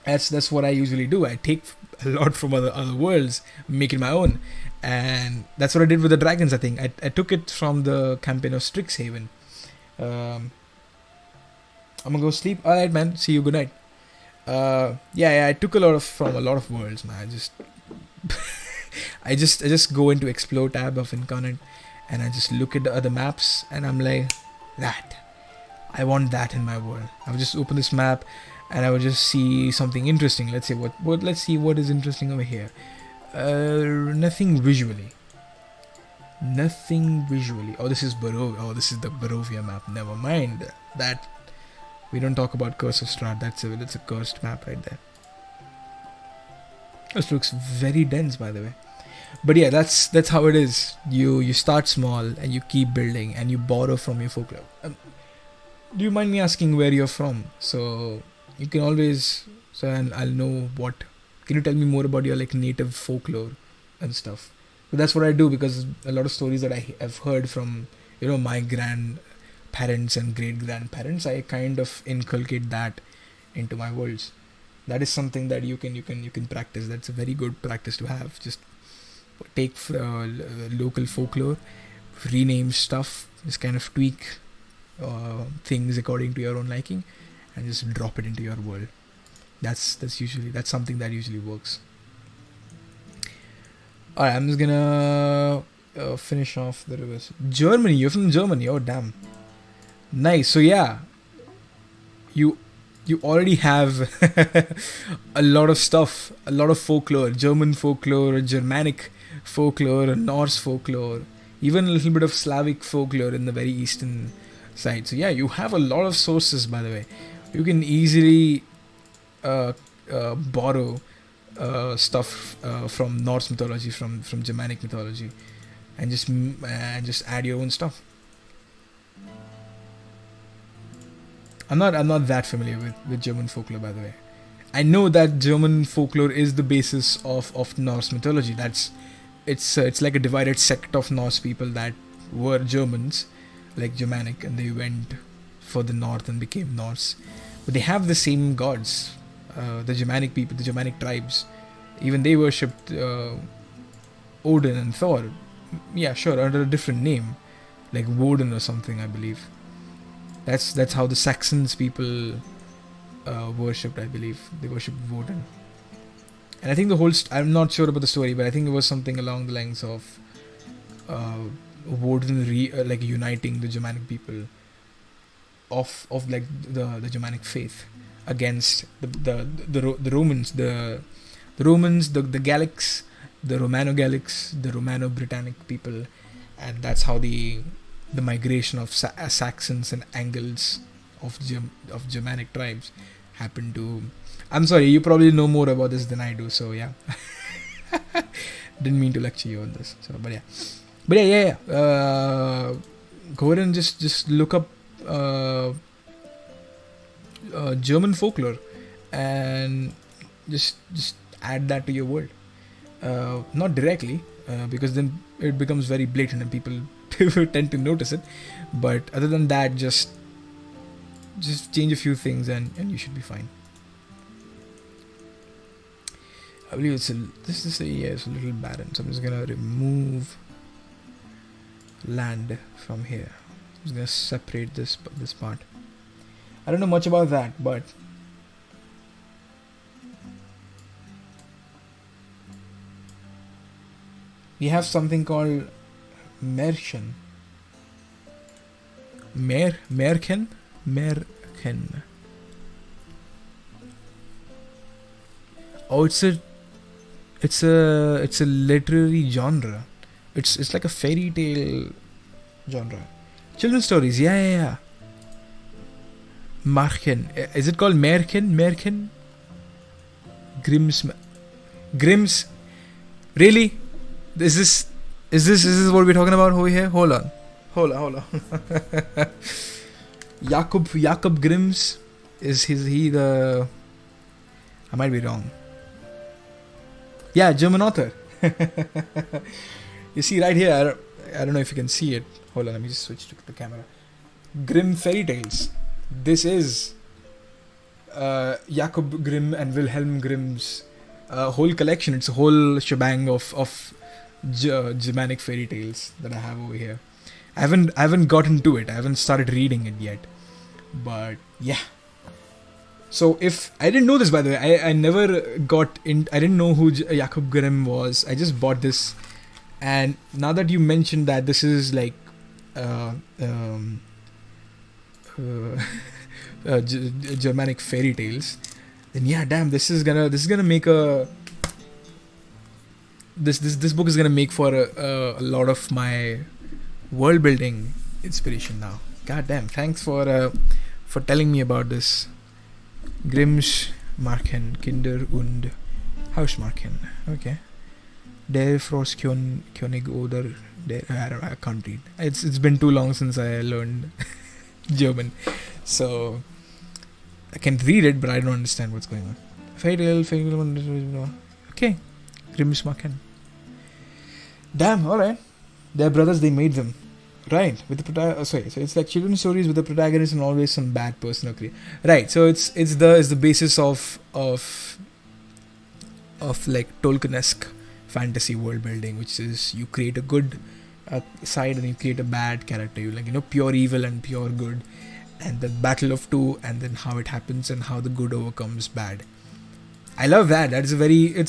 That's what I usually do. I take a lot from other worlds, make it my own, and that's what I did with the dragons. I think I took it from the campaign of Strixhaven. I'm gonna go sleep. All right, man. See you. Good night. Yeah, I took from a lot of worlds, man. I just go into explore tab of Incarnate, and I just look at the other maps, and I'm like, I want that in my world. I would just open this map, and I would just see something interesting. Let's see what is interesting over here. Nothing visually. Oh, this is this is the Barovia map. Never mind that. We don't talk about Curse of Strahd. That's a cursed map right there. This looks very dense, by the way. But yeah, that's how it is. You start small and you keep building and you borrow from your folklore. Do you mind me asking where you're from? So you can always and I'll know what. Can you tell me more about your like native folklore and stuff? But that's what I do, because a lot of stories that I have heard from my grandparents and great grandparents, I kind of inculcate that into my worlds. That is something that you can practice. That's a very good practice to have. Just take local folklore, rename stuff, just kind of tweak things according to your own liking, and just drop it into your world. That's something that usually works. Alright, I'm just gonna finish off the reverse. Germany, you're from Germany. Oh damn, nice. So yeah, you already have a lot of stuff, a lot of folklore, German folklore, Germanic folklore, Norse folklore, even a little bit of Slavic folklore in the very eastern side. So yeah, you have a lot of sources, by the way. You can easily borrow stuff from Norse mythology, from Germanic mythology, and just add your own stuff. I'm not that familiar with German folklore, by the way. I know that German folklore is the basis of Norse mythology. It's like a divided sect of Norse people that were Germans, like Germanic, and they went for the north and became Norse. But they have the same gods. The Germanic people, the Germanic tribes, even they worshipped Odin and Thor. Yeah, sure, under a different name, like Woden or something, I believe. That's how the Saxons people worshipped, I believe. They worshipped Woden. And I think the whole... I'm not sure about the story, but I think it was something along the lines of Woden like uniting the Germanic people of like the Germanic faith against the Romans, the Gallics, the Romano-Gallics, the Romano-Britannic people. And that's how the migration of Saxons and Angles of Germanic tribes happened to... I'm sorry, you probably know more about this than I do, so yeah. Didn't mean to lecture you on this. So, but yeah. Go ahead and just look up German folklore and just add that to your world. Not directly. because then it becomes very blatant and people tend to notice it. But other than that, just change a few things and you should be fine. I believe this area is a little barren, so I'm just gonna remove land from here. I'm just gonna separate this part. I don't know much about that, but we have something called Merchen. Merchen. Oh, it's a literary genre. It's like a fairy tale genre. Children's stories. Yeah. Märchen. Is it called Märchen? Märchen? Grimm's. Really? Is this what we're talking about over here? Hold on. Jakob Grimm's. Is he the? I might be wrong. Yeah, German author. You see right here, I don't know if you can see it. Hold on, let me just switch to the camera. Grimm fairy tales. This is Jakob Grimm and Wilhelm Grimm's whole collection. It's a whole shebang of Germanic fairy tales that I have over here. I haven't gotten to it. I haven't started reading it yet. But yeah. So if I didn't know this, by the way, I never got in. I didn't know who Jakob Grimm was. I just bought this, and now that you mentioned that this is like Germanic fairy tales, then yeah, damn, this is gonna make a this book is gonna make for a lot of my world building inspiration now. God damn, thanks for telling me about this. Grimm's Märchen, Kinder und Hausmärchen. Okay. Der Frostkönig oder der I can't read. It's been too long since I learned German, so I can read it, but I don't understand what's going on. Fairy tale. Okay. Grimm's Märchen. Damn. All right. They're brothers. They made them. Right, with the so it's like children's stories with the protagonist and always some bad person or creature. Right, so it's the basis of like Tolkien-esque fantasy world building, which is you create a good side and you create a bad character. You pure evil and pure good, and the battle of two, and then how it happens and how the good overcomes bad. I love that. It's a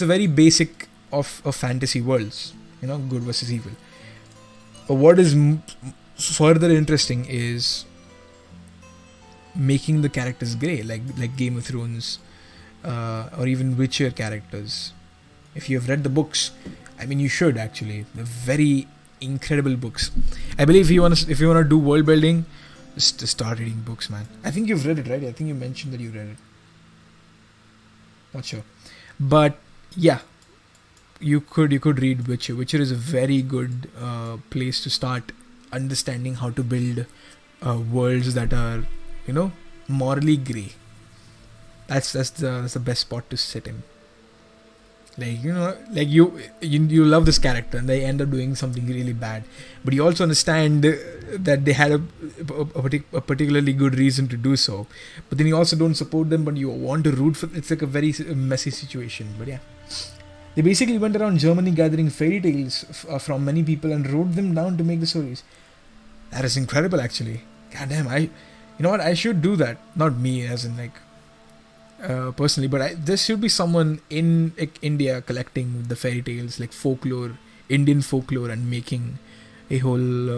very basic of fantasy worlds. Good versus evil. What is further interesting is making the characters grey, like Game of Thrones, or even Witcher characters. If you have read the books, I mean, you should actually. They're very incredible books. I believe if you wanna do world building, just start reading books, man. I think you've read it, right? I think you mentioned that you read it. Not sure, but yeah. You could read Witcher. Witcher is a very good place to start understanding how to build worlds that are, morally grey. That's the best spot to sit in. Like you love this character and they end up doing something really bad, but you also understand that they had a particularly good reason to do so. But then you also don't support them, but you want to root for. It's like a very messy situation. But yeah. They basically went around Germany gathering fairy tales from many people and wrote them down to make the stories. That is incredible, actually. God damn, you know what? I should do that. Not me, as in personally, but there should be someone in India collecting the fairy tales, like folklore, Indian folklore, and making a whole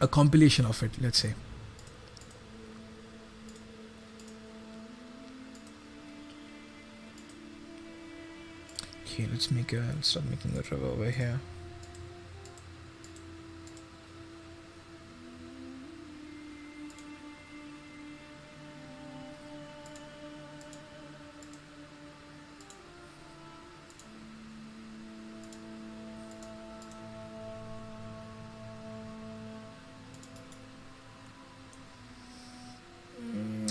a compilation of it. Let's say. Okay, let's start making a river over here.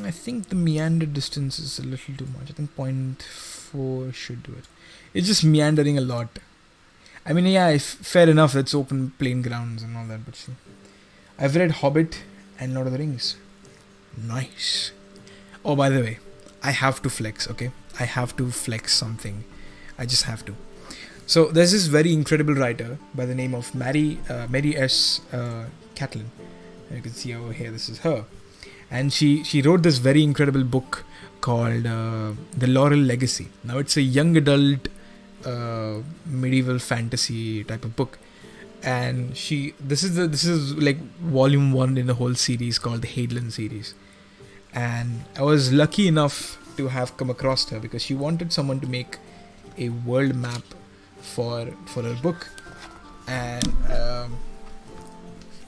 I think the meander distance is a little too much. I think 0.4 should do it. It's just meandering a lot. I mean, yeah, fair enough. It's open, plain grounds and all that. But see, I've read Hobbit and Lord of the Rings. Nice. Oh, by the way, I have to flex. Okay, I have to flex something. I just have to. So there's this very incredible writer by the name of Mary S. Catlin. You can see over here. This is her, and she wrote this very incredible book called The Laurel Legacy. Now it's a young adult medieval fantasy type of book, and this is like volume 1 in the whole series called the Hadeland series. And I was lucky enough to have come across her because she wanted someone to make a world map for her book, and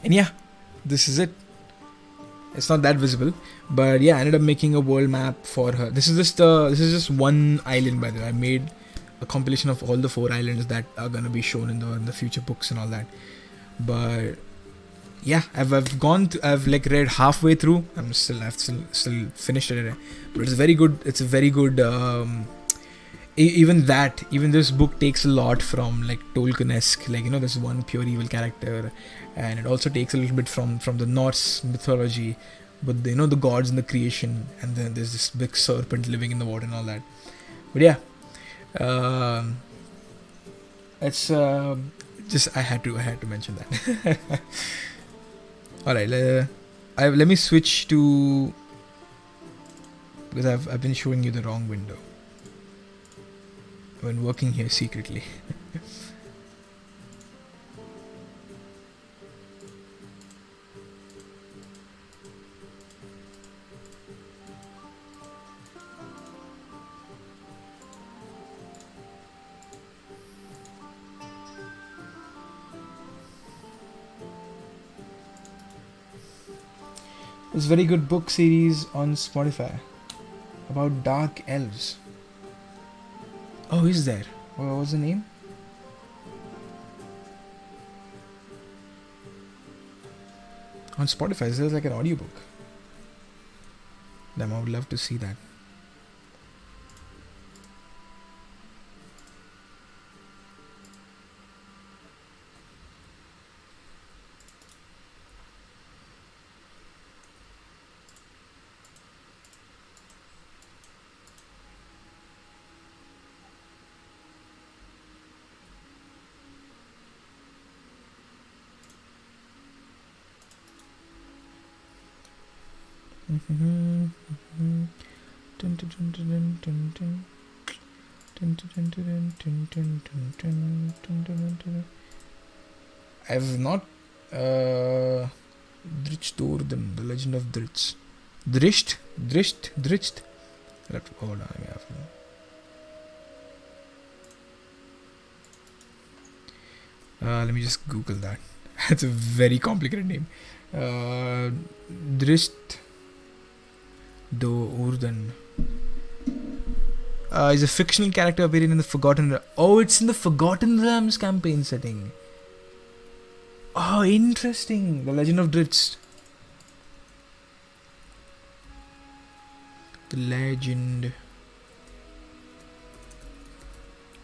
yeah, this is it. It's not that visible, but yeah, I ended up making a world map for her. This is just one island, by the way. I made a compilation of all the 4 islands that are gonna be shown in the future books and all that. But yeah, I've like read halfway through. I've still finished it, but it's very good. It's a very good. Even this book takes a lot from like Tolkien-esque, like, you know, there's one pure evil character, and it also takes a little bit from the Norse mythology, but you know, the gods and the creation, and then there's this big serpent living in the water and all that. But yeah, it's just I had to mention that. All right, let me switch to, because I've been showing you the wrong window when working here secretly. This very good book series on Spotify about dark elves. Oh, is there? What was the name? On Spotify, is there like an audiobook? Damn, I would love to see that. I've not Drishtordon, the legend of Drisht. Drisht. Hold on, let me just Google that. That's a very complicated name. Drisht Do Urdan is a fictional character appearing in the Forgotten. Oh, it's in the Forgotten Realms campaign setting. Oh, interesting. The Legend of Drizzt. The Legend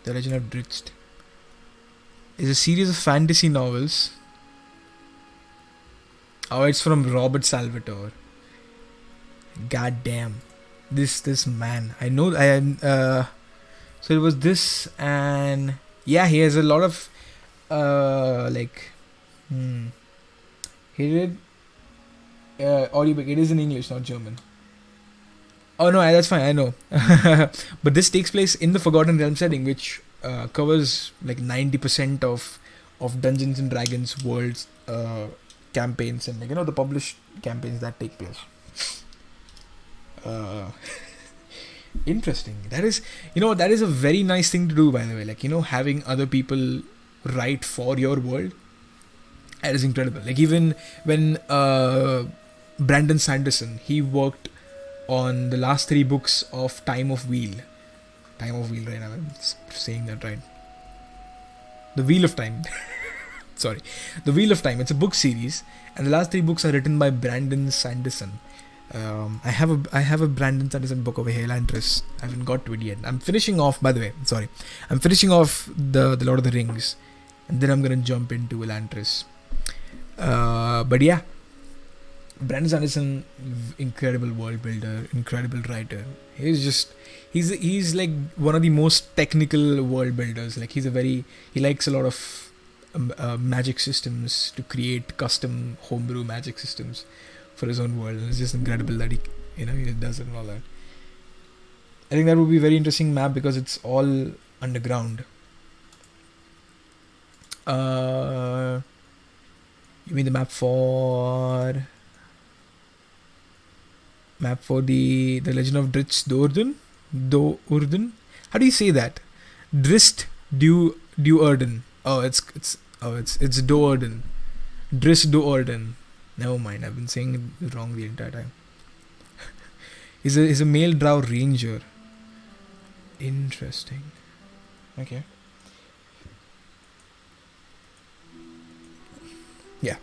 of Drizzt is a series of fantasy novels. Oh, it's from Robert Salvatore. God damn. This man. I know. So it was this, and yeah, he has a lot of he did audiobook. It is in English, not German. Oh no, that's fine. I know. But this takes place in the Forgotten Realm setting, which covers like 90% of Dungeons and Dragons world's campaigns, and like, you know, the published campaigns that take place. Interesting. That is a very nice thing to do, by the way. Like, you know, having other people write for your world. That is incredible. Like, even when Brandon Sanderson, he worked on the last 3 books of Time of Wheel, right? I'm saying that right. The Wheel of Time. Sorry, The Wheel of Time. It's a book series, and the last 3 books are written by Brandon Sanderson. I have a Brandon Sanderson book over here, Elantris. I haven't got to it yet. I'm finishing off, by the way. Sorry, I'm finishing off the Lord of the Rings, and then I'm gonna jump into Elantris. But yeah, Brandon Sanderson, incredible world builder, incredible writer. He's like one of the most technical world builders. Like he likes a lot of magic systems to create custom homebrew magic systems for his own world. And it's just incredible that he does it and all that. I think that would be a very interesting map because it's all underground. You mean the map for the Legend of Drizzt Do'Urden? How do you say that? Drizzt Do'Urden. It's Do'Urden. Drizzt Do'Urden. Never mind, I've been saying it wrong the entire time. He's a male drow ranger. Interesting. Okay. Yeah.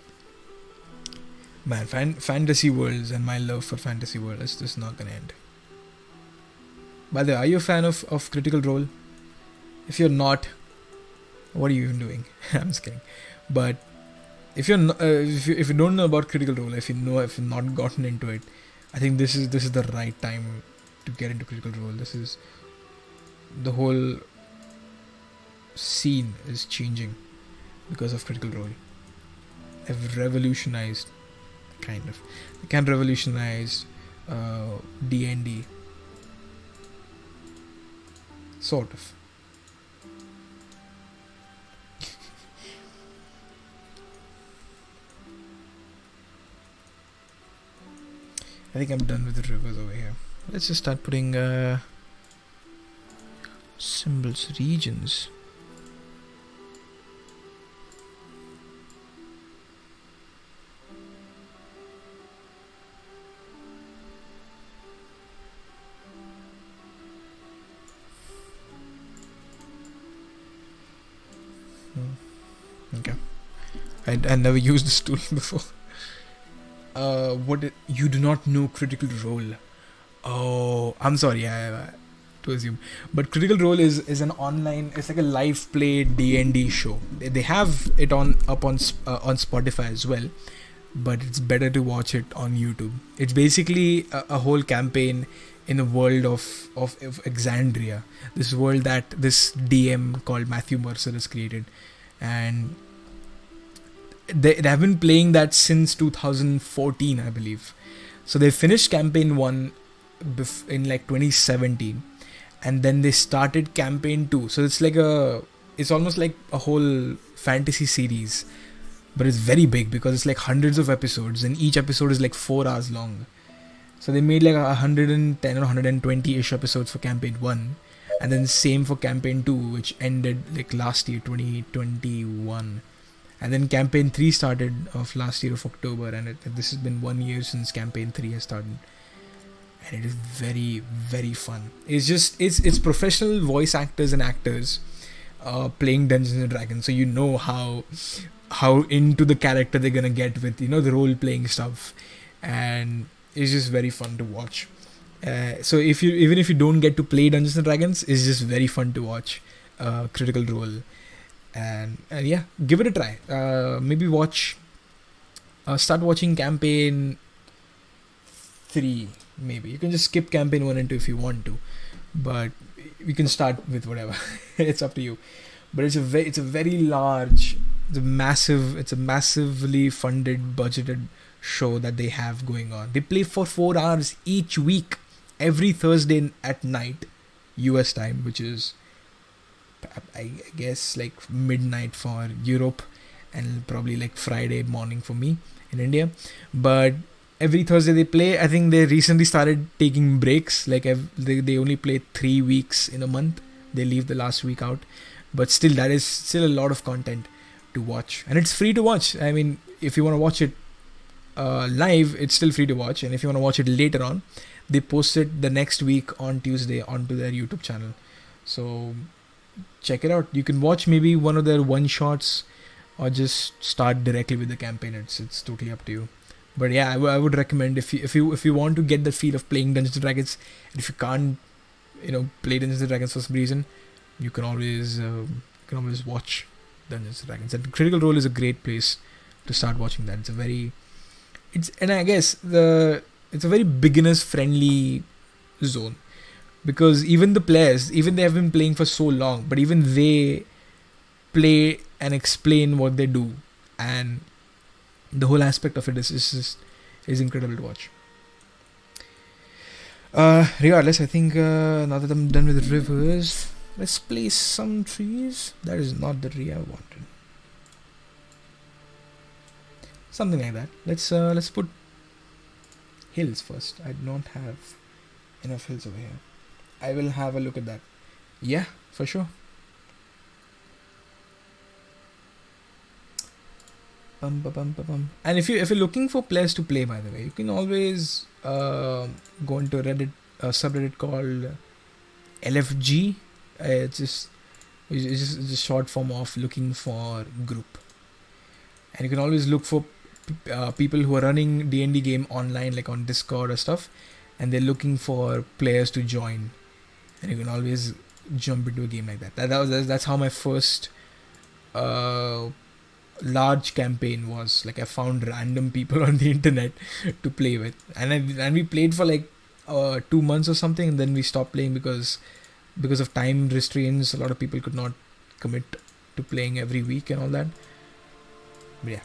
Man, fantasy worlds and my love for fantasy world is just not gonna end. By the way, are you a fan of Critical Role? If you're not, what are you even doing? I'm just kidding. But if you're not, if you don't know about Critical Role, if you've not gotten into it, I think this is the right time to get into Critical Role. This is the whole scene is changing because of Critical Role. Have revolutionized, kind of. They can revolutionize D&D, sort of. I think I'm done with the rivers over here. Let's just start putting symbols, regions. Okay. I never used this tool before. You do not know Critical Role? Oh, I'm sorry. To assume, but Critical Role is an online. It's like a live play D&D show. They have it on Spotify as well, but it's better to watch it on YouTube. It's basically a whole campaign in the world of Exandria, this world that this DM called Matthew Mercer has created, and they have been playing that since 2014, I believe. So they finished campaign 1 in like 2017, and then they started campaign 2. So it's almost like a whole fantasy series, but it's very big because it's like hundreds of episodes, and each episode is like 4 hours long. So they made like 110 or 120-ish episodes for campaign 1, and then same for campaign 2, which ended like last year, 2021. And then campaign 3 started of last year of October, and this has been 1 year since campaign 3 has started. And it is very, very fun. It's professional voice actors and actors playing Dungeons and Dragons, so you know how into the character they're gonna get with the role playing stuff, and it's just very fun to watch. So even if you don't get to play Dungeons and Dragons, it's just very fun to watch Critical Role. And yeah, give it a try. Maybe start watching campaign 3. Maybe you can just skip campaign 1 and 2 if you want to, but you can start with whatever. It's up to you. But it's a very large, it's a massively funded, budgeted show that they have going on. They play for 4 hours each week, every Thursday at night, US time, which is I guess like midnight for Europe, and probably like Friday morning for me in India. But every Thursday they play. I think they recently started taking breaks. Like they only play 3 weeks in a month. They leave the last week out, but still that is still a lot of content to watch, and it's free to watch. I mean, if you want to watch it live, it's still free to watch, and if you want to watch it later on, they post it the next week on Tuesday onto their YouTube channel. So check it out. You can watch maybe one of their one shots, or just start directly with the campaign. It's totally up to you. But yeah, I would recommend if you want to get the feel of playing Dungeons and Dragons, and if you can't play Dungeons and Dragons for some reason, you can always watch Dungeons and Dragons. And Critical Role is a great place to start watching that. And I guess it's a very beginners friendly zone, because even the players, even they have been playing for so long, but even they play and explain what they do, and the whole aspect of it is incredible to watch. Regardless, I think now that I'm done with the rivers, let's place some trees. That is not the tree I wanted. Something like that. Let's put hills first. I don't have enough hills over here. I will have a look at that. Yeah, for sure. And if you're looking for players to play, by the way, you can always go into Reddit, a subreddit called LFG. It's just short form of looking for group, and you can always look for people who are running D&D game online, like on Discord or stuff, and they're looking for players to join, and you can always jump into a game like that. That's how my first large campaign was. Like, I found random people on the internet to play with, and we played for like 2 months or something, and then we stopped playing because of time restraints. A lot of people could not commit to playing every week and all that. But yeah,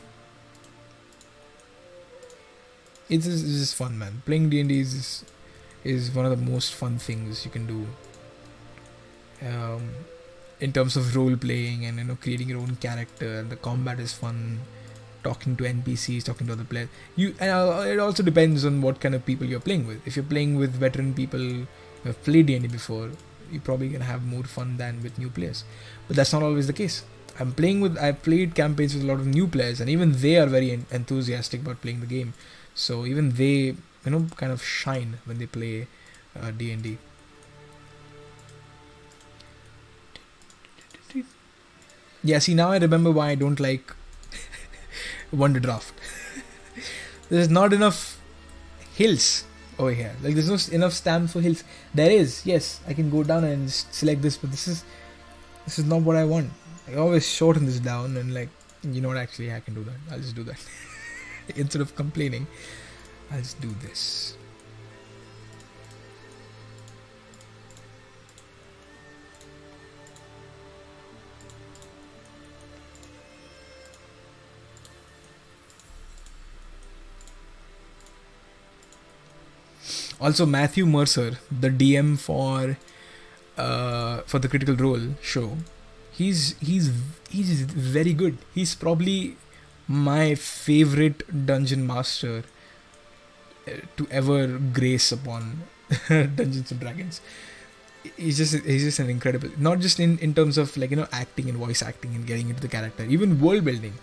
it's just fun, man. Playing D&D is one of the most fun things you can do. In terms of role playing and creating your own character. The combat is fun. Talking to NPCs, talking to other players. It also depends on what kind of people you're playing with. If you're playing with veteran people who have played D&D before, you're probably gonna have more fun than with new players. But that's not always the case. I've played campaigns with a lot of new players, and even they are very enthusiastic about playing the game. So even they, kind of shine when they play D&D. Yeah, see, now I remember why I don't like Wonderdraft. There's not enough hills over here. Like, there's no enough stamps for hills. There is, yes, I can go down and just select this, but this is not what I want. I always shorten this down, and like, you know what, actually I can do that. I'll just do that. Instead of complaining, I'll just do this. Also, Matthew Mercer, the DM for the Critical Role show, he's very good. He's probably my favorite dungeon master to ever grace upon Dungeons and Dragons. He's just an incredible, not just in terms of like acting and voice acting and getting into the character, even world building.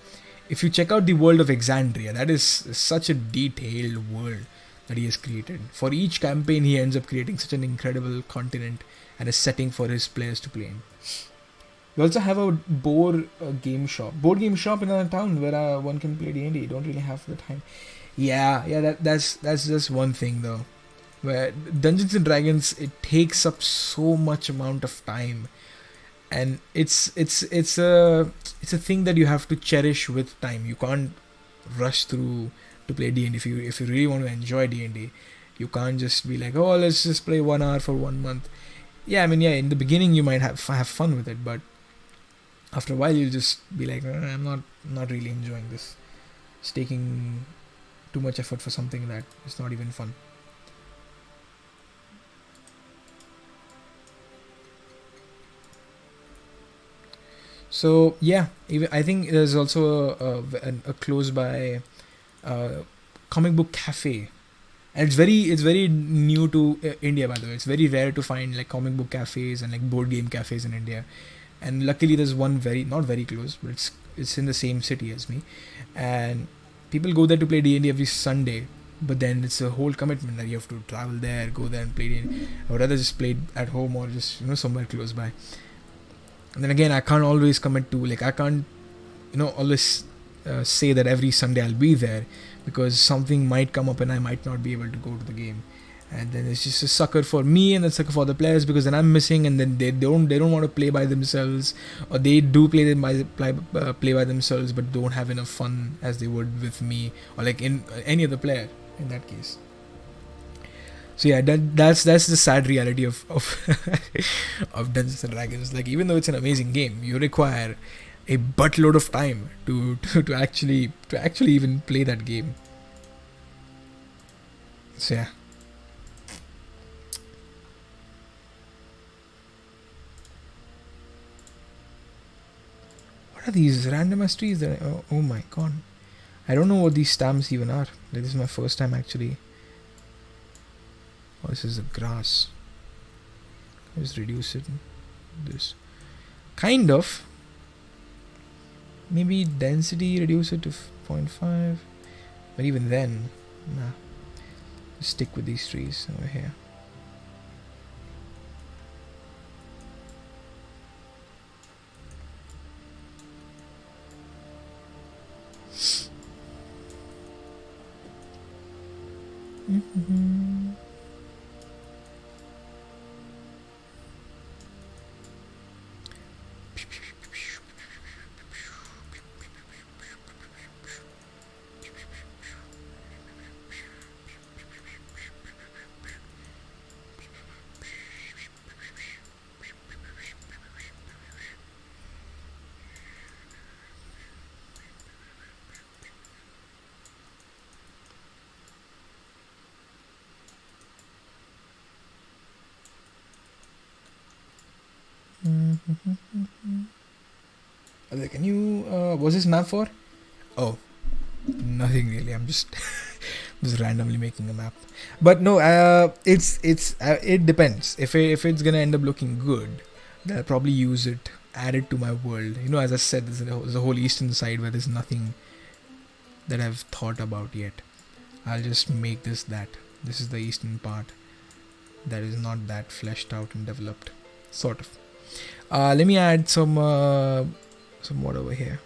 If you check out the world of Exandria, that is such a detailed world that he has created. For each campaign, he ends up creating such an incredible continent and a setting for his players to play in. We also have a board game shop in our town where one can play D&D. Don't really have the time. Yeah, that's just one thing though. Where Dungeons and Dragons, it takes up so much amount of time, and it's a thing that you have to cherish with time. You can't rush through to play D&D. If you really want to enjoy D&D, you can't just be like, oh, let's just play 1 hour for 1 month. Yeah, I mean, yeah, in the beginning you might have fun with it, but after a while you'll just be like, I'm not really enjoying this. It's taking too much effort for something that is not even fun. So yeah, I think there's also a close by comic book cafe, and it's very new to India, by the way. It's very rare to find like comic book cafes and like board game cafes in India, and luckily there's one not very close, but it's in the same city as me, and people go there to play D&D every Sunday. But then it's a whole commitment that you have to travel there, go there and play D&D. I would rather just play it at home or just somewhere close by. And then again, I can't always commit to, like, I can't always say that every Sunday I'll be there, because something might come up and I might not be able to go to the game. and then it's just a sucker for me and a sucker for the players, because then I'm missing, and then they don't want to play by themselves, or they do play by themselves but don't have enough fun as they would with me, or like in any other player in that case. So yeah, that's the sad reality of of Dungeons and Dragons. Like, even though it's an amazing game, you require a buttload of time to actually even play that game. So yeah. What are these randomized trees that oh my god. I don't know what these stamps even are. Like, this is my first time actually. Oh, this is the grass. Just reduce it. This kind of. Maybe density, reduce it to 0.5. But even then, nah. Just stick with these trees over here. Mm-hmm. Can you what's this map for? Oh, nothing really. I'm just just randomly making a map. But no, it depends. If it's gonna end up looking good, then I'll probably use it, add it to my world. You know, as I said, there's a whole eastern side where there's nothing that I've thought about yet. I'll just make this that. This is the eastern part that is not that fleshed out and developed, sort of. Let me add some wood over here.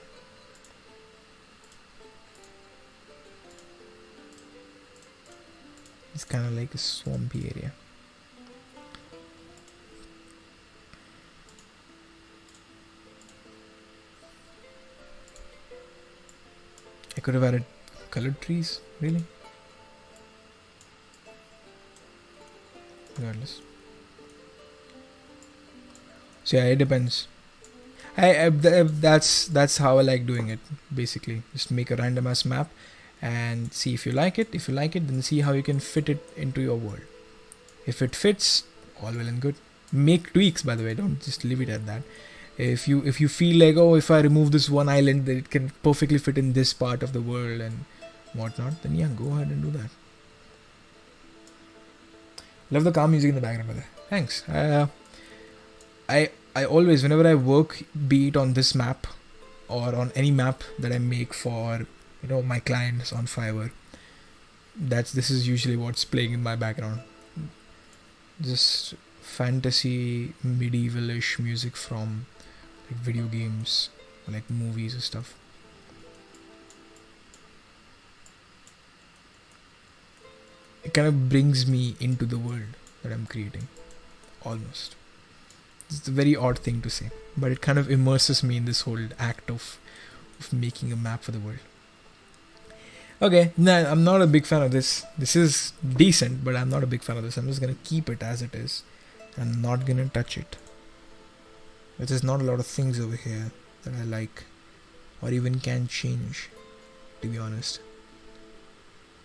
It's kind of like a swampy area. I could have added colored trees, really. Regardless. So yeah, it depends. That's how I like doing it. Basically, just make a random ass map and see if you like it. If you like it, then see how you can fit it into your world. If it fits, all well and good. Make tweaks, by the way. Don't just leave it at that. If you feel like, oh, if I remove this one island, that it can perfectly fit in this part of the world and whatnot, then yeah, go ahead and do that. Love the calm music in the background, brother. Thanks. I always, whenever I work, be it on this map or on any map that I make for, you know, my clients on Fiverr, this is usually what's playing in my background. Just fantasy, medieval-ish music from like video games, or like movies and stuff. It kind of brings me into the world that I'm creating, almost. It's a very odd thing to say, but it kind of immerses me in this whole act of making a map for the world. Okay, nah, I'm not a big fan of this. This is decent, but I'm not a big fan of this. I'm just gonna keep it as it is. I'm not gonna touch it. There's not a lot of things over here that I like, or even can change, to be honest.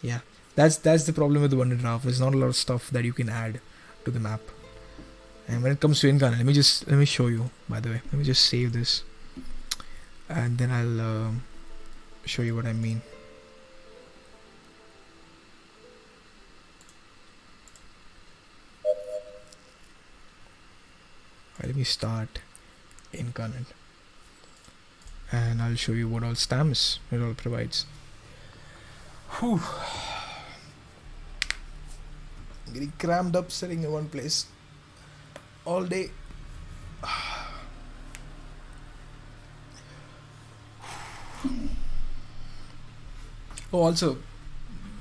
Yeah, that's the problem with the Wonderdraft. There's not a lot of stuff that you can add to the map. And when it comes to Incarnate, let me show you, by the way. Let me just save this, and then I'll show you what I mean. Let me start Incarnate, and I'll show you what all stamps it all provides. Whew. I'm getting crammed up sitting in one place all day. Oh, also,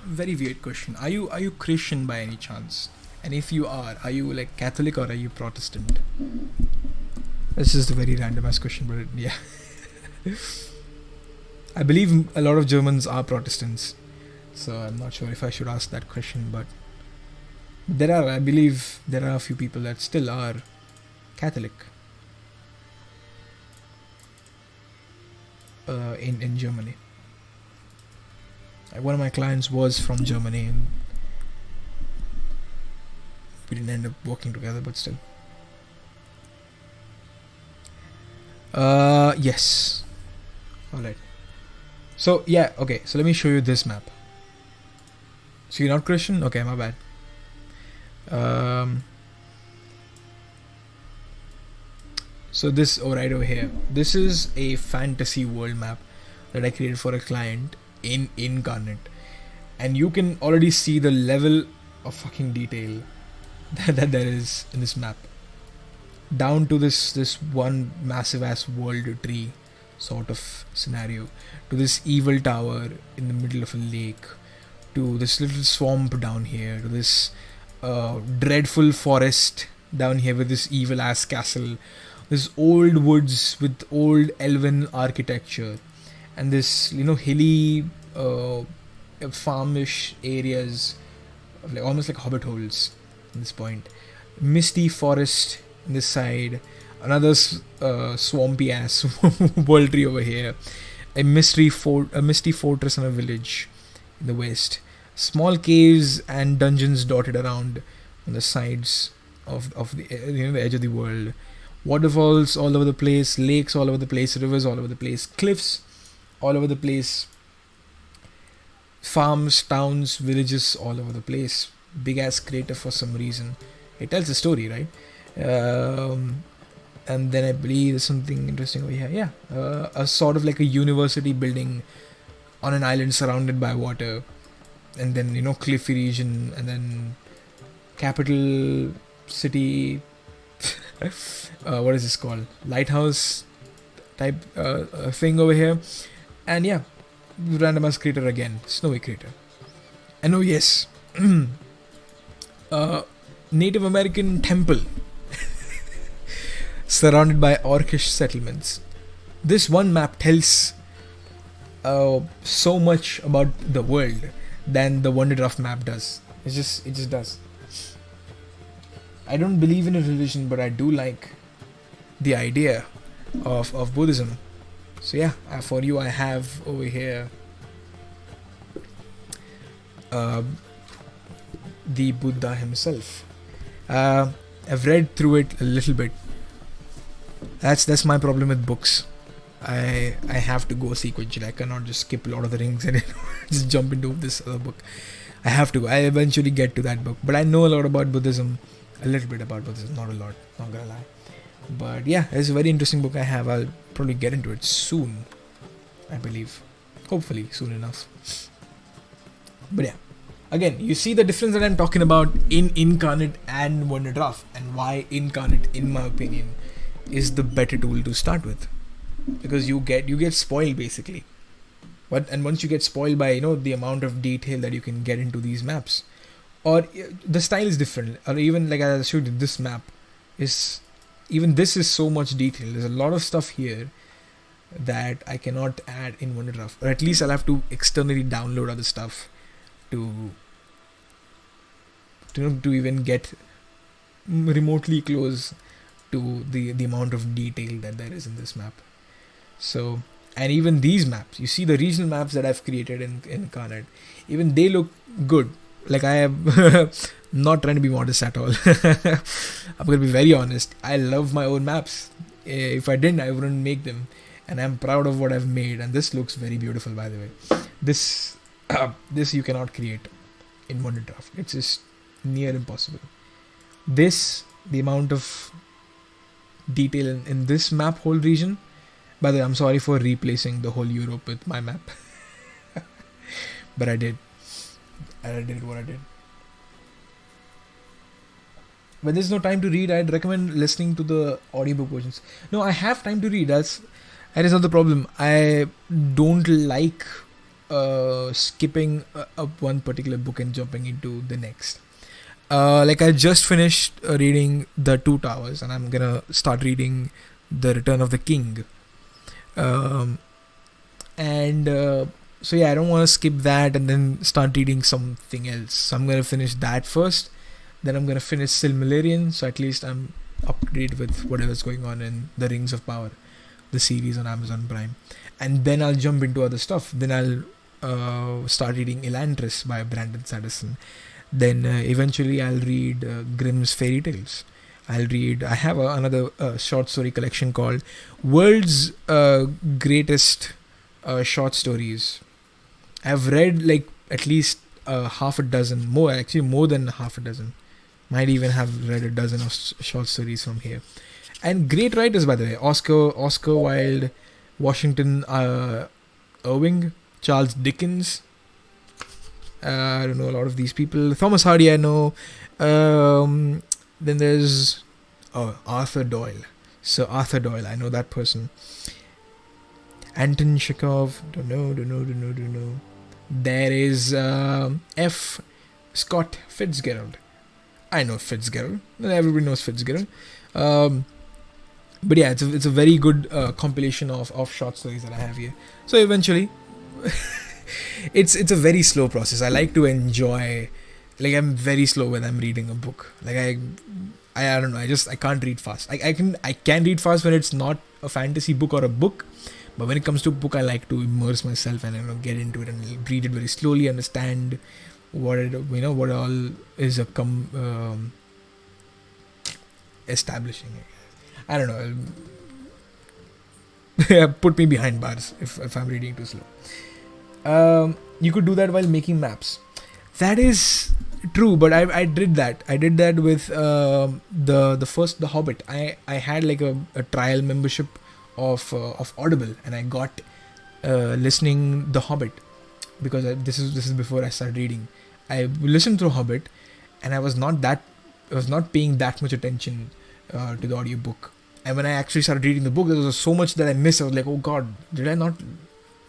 very weird question. Are you Christian by any chance? And if you are you like Catholic or are you Protestant? This is a very random ass question, but yeah. I believe a lot of Germans are Protestants, so I'm not sure if I should ask that question, but I believe there are a few people that still are Catholic in Germany. One of my clients was from Germany, and we didn't end up working together, but still. Yes. Alright. So, yeah, okay. So, let me show you this map. So, you're not Christian? Okay, my bad. So, this right over here. This is a fantasy world map that I created for a client in Incarnate. And you can already see the level of fucking detail that there is in this map. Down to this one massive ass world tree sort of scenario, to this evil tower in the middle of a lake, to this little swamp down here, to this dreadful forest down here with this evil ass castle, this old woods with old elven architecture, and this hilly farmish areas, almost like hobbit holes at this point, misty forest on this side, another swampy ass world tree over here, a misty fortress and a village in the west, small caves and dungeons dotted around on the sides of the the edge of the world, waterfalls all over the place, lakes all over the place, rivers all over the place, cliffs all over the place, farms, towns, villages all over the place, big ass crater for some reason. It tells a story, right? And then I believe there's something interesting over here. Yeah, a sort of like a university building on an island surrounded by water, and then cliffy region, and then capital city. What is this called? Lighthouse type thing over here, and yeah, randomized crater again, snowy crater. And oh yes, Native American temple surrounded by orcish settlements. This one map tells so much about the world than the Wonderdraft map does. It just does. I don't believe in a religion, but I do like the idea of Buddhism. So yeah, for you I have over here the Buddha himself. I've read through it a little bit. That's my problem with books. I have to go sequentially. I cannot just skip Lord of the Rings and just jump into this other book. I have to. I eventually get to that book. But I know a lot about Buddhism. A little bit about Buddhism. Not a lot. Not gonna lie. But yeah, it's a very interesting book I have. I'll probably get into it soon. I believe. Hopefully soon enough. But yeah. Again, you see the difference that I'm talking about in Incarnate and Wonderdraft, and why Incarnate, in my opinion, is the better tool to start with, because you get spoiled basically. And once you get spoiled by the amount of detail that you can get into these maps, or the style is different, or even like I showed you, this map is this is so much detail. There's a lot of stuff here that I cannot add in Wonderdraft, or at least I'll have to externally download other stuff to even get remotely close to the amount of detail that there is in this map. So, and even these maps, you see the regional maps that I've created in Incarnate, even they look good. Like, I am not trying to be modest at all. I'm going to be very honest. I love my own maps. If I didn't, I wouldn't make them. And I'm proud of what I've made. And this looks very beautiful, by the way. This you cannot create in Wonderdraft. It's just near impossible. The amount of detail in this map whole region. By the way, I'm sorry for replacing the whole Europe with my map. But I did. And I did what I did. When there's no time to read, I'd recommend listening to the audiobook versions. No, I have time to read. That is not the problem. I don't like skipping up one particular book and jumping into the next. Like I just finished reading The Two Towers, and I'm gonna start reading The Return of the King. Um, and So yeah, I don't want to skip that and then start reading something else. So I'm gonna finish that first. Then I'm gonna finish Silmarillion, so at least I'm up to date with whatever's going on in The Rings of Power, the series on Amazon Prime. And then I'll jump into other stuff. Then I'll start reading Elantris by Brandon Sanderson. Then eventually I'll read Grimm's Fairy Tales. I have another short story collection called World's Greatest Short Stories. I've read like at least half a dozen, more than half a dozen. Might even have read a dozen of short stories from here. And great writers, by the way. Oscar Wilde, Washington Irving, Charles Dickens. I don't know a lot of these people. Thomas Hardy, I know. Then there's Arthur Doyle. So Arthur Doyle, I know that person. Anton Chekhov, don't know. There is F. Scott Fitzgerald. I know Fitzgerald. Everybody knows Fitzgerald. But yeah, it's a very good compilation of short stories that I have here. So eventually, it's a very slow process. I like to enjoy. Like I'm very slow when I'm reading a book. Like I don't know. I can't read fast. I can read fast when it's not a fantasy book or a book. But when it comes to a book, I like to immerse myself and get into it and read it very slowly, understand what all is establishing. I don't know. Put me behind bars if I'm reading too slow. You could do that while making maps. That is true, but I did that. I did that with the Hobbit. I had like a trial membership of Audible, and I got listening The Hobbit because this is before I started reading. I listened through Hobbit, and I was not paying that much attention to the audiobook. And when I actually started reading the book, there was so much that I missed. I was like, oh god, did I not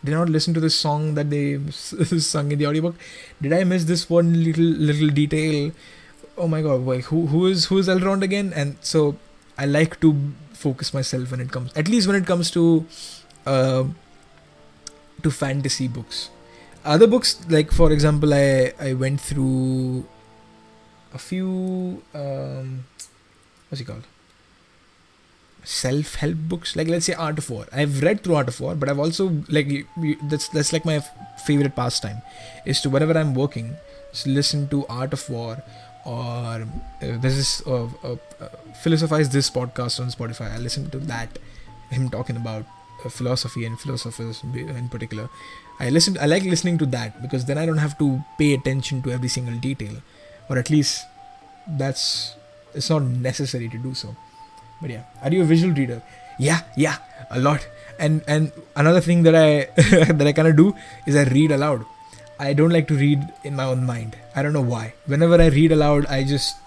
listen to this song that they sung in the audiobook? Did I miss this one little detail? Oh my god, like who is Elrond again? And so I like to focus myself when it comes to fantasy books. Other books, like for example, I went through a few what's it called? Self-help books, like let's say Art of War. I've read through Art of War, but I've also that's like my favorite pastime, is to whenever I'm working, just listen to Art of War, or there's this Philosophize This podcast on Spotify. I listen to that, him talking about philosophy and philosophers in particular. I like listening to that because then I don't have to pay attention to every single detail, or at least it's not necessary to do so. But yeah, are you a visual reader? Yeah, a lot. And another thing that I that I kind of do is I read aloud. I don't like to read in my own mind. I don't know why. Whenever I read aloud, I just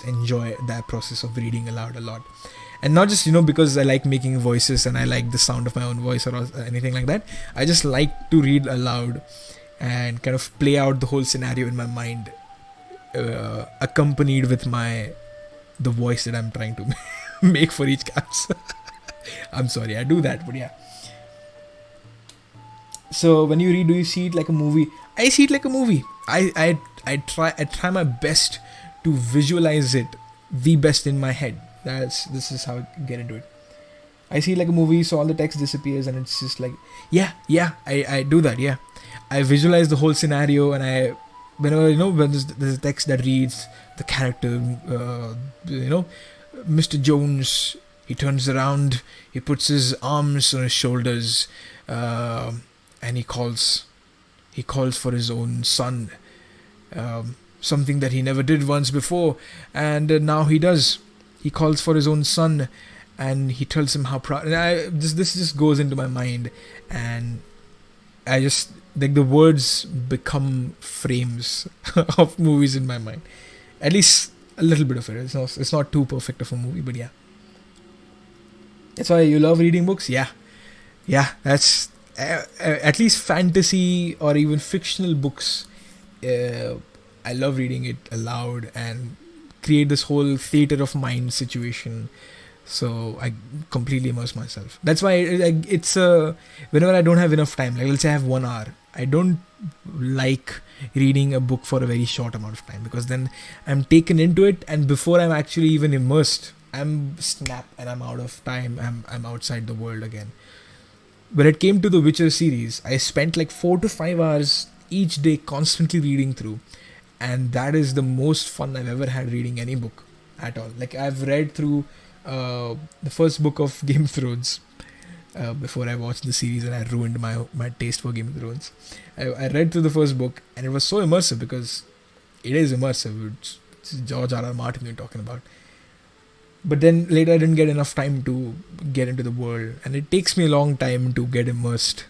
enjoy that process of reading aloud a lot. And not just because I like making voices and I like the sound of my own voice or anything like that. I just like to read aloud and kind of play out the whole scenario in my mind, accompanied with the voice that I'm trying to make for each cast. I'm sorry, I do that, but yeah. So when you read, do you see it like a movie? I see it like a movie. I try my best to visualize it the best in my head. This is how I get into it. I see it like a movie, so all the text disappears and it's just like I do that. Yeah, I visualize the whole scenario, and when there's a text that reads the character, Mr. Jones, he turns around, he puts his arms on his shoulders, and he calls for his own son, something that he never did once before, and now he does. He calls for his own son, and he tells him how proud. And this just goes into my mind, and I just like the words become frames of movies in my mind. At least a little bit of it. It's not too perfect of a movie, but yeah. That's why you love reading books. Yeah. at least fantasy or even fictional books. Uh, I love reading it aloud and create this whole theater of mind situation. So I completely immerse myself. That's why it's whenever I don't have enough time, like let's say I have 1 hour, I don't like reading a book for a very short amount of time, because then I'm taken into it, and before I'm actually even immersed, I'm snap and I'm out of time. I'm outside the world again. When it came to the Witcher series, I spent like 4 to 5 hours each day constantly reading through, and that is the most fun I've ever had reading any book at all. Like I've read through the first book of Game of Thrones before I watched the series, and I ruined my taste for Game of Thrones. I read through the first book, and it was so immersive, because it is immersive. It's George R. R. Martin you're talking about. But then later I didn't get enough time to get into the world, and it takes me a long time to get immersed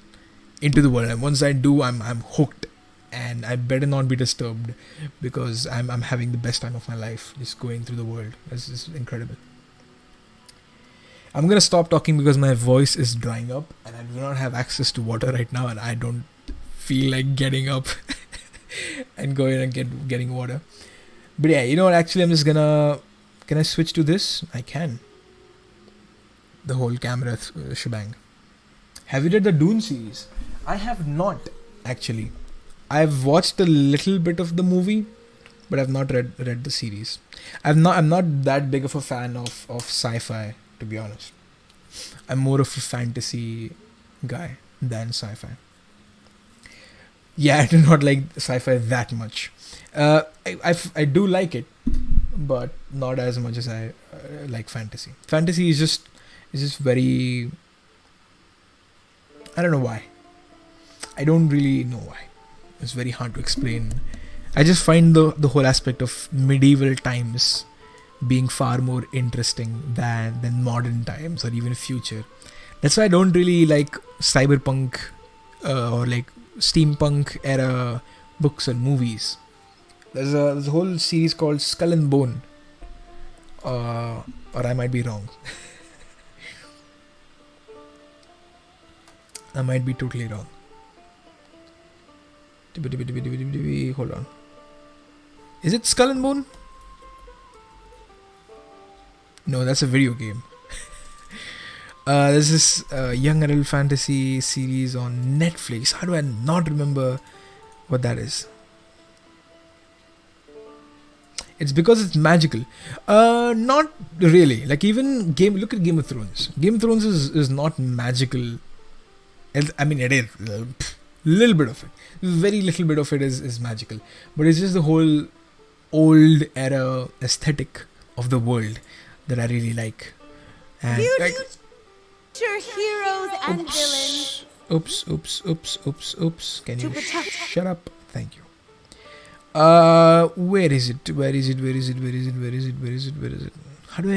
into the world. And once I do, I'm hooked, and I better not be disturbed, because I'm having the best time of my life just going through the world. It's just incredible. I'm gonna stop talking because my voice is drying up, and I do not have access to water right now, and I don't feel like getting up and going and getting water. But yeah, you know what? Actually, I'm just gonna. Can I switch to this? I can. The whole camera shebang. Have you read the Dune series? I have not, actually. I've watched a little bit of the movie, but I've not read the series. I'm not that big of a fan of sci-fi, to be honest. I'm more of a fantasy guy than sci-fi. Yeah, I do not like sci-fi that much. I do like it, but not as much as I like fantasy. Fantasy is just very. I don't know why. I don't really know why. It's very hard to explain. I just find the whole aspect of medieval times being far more interesting than modern times or even future. That's why I don't really like cyberpunk or like steampunk era books or movies. There's a whole series called Skull and Bone, or I might be wrong. I might be totally wrong. Hold on. Is it Skull and Bone? No, that's a video game. There's this young adult fantasy series on Netflix. How do I not remember what that is? It's because it's magical. Not really. Like even look at Game of Thrones. Game of Thrones is not magical. I mean, it is a little bit of it. Very little bit of it is magical. But it's just the whole old era aesthetic of the world that I really like. And
future heroes and villains.
Oops. Can you shut up? Thank you. Where is it? How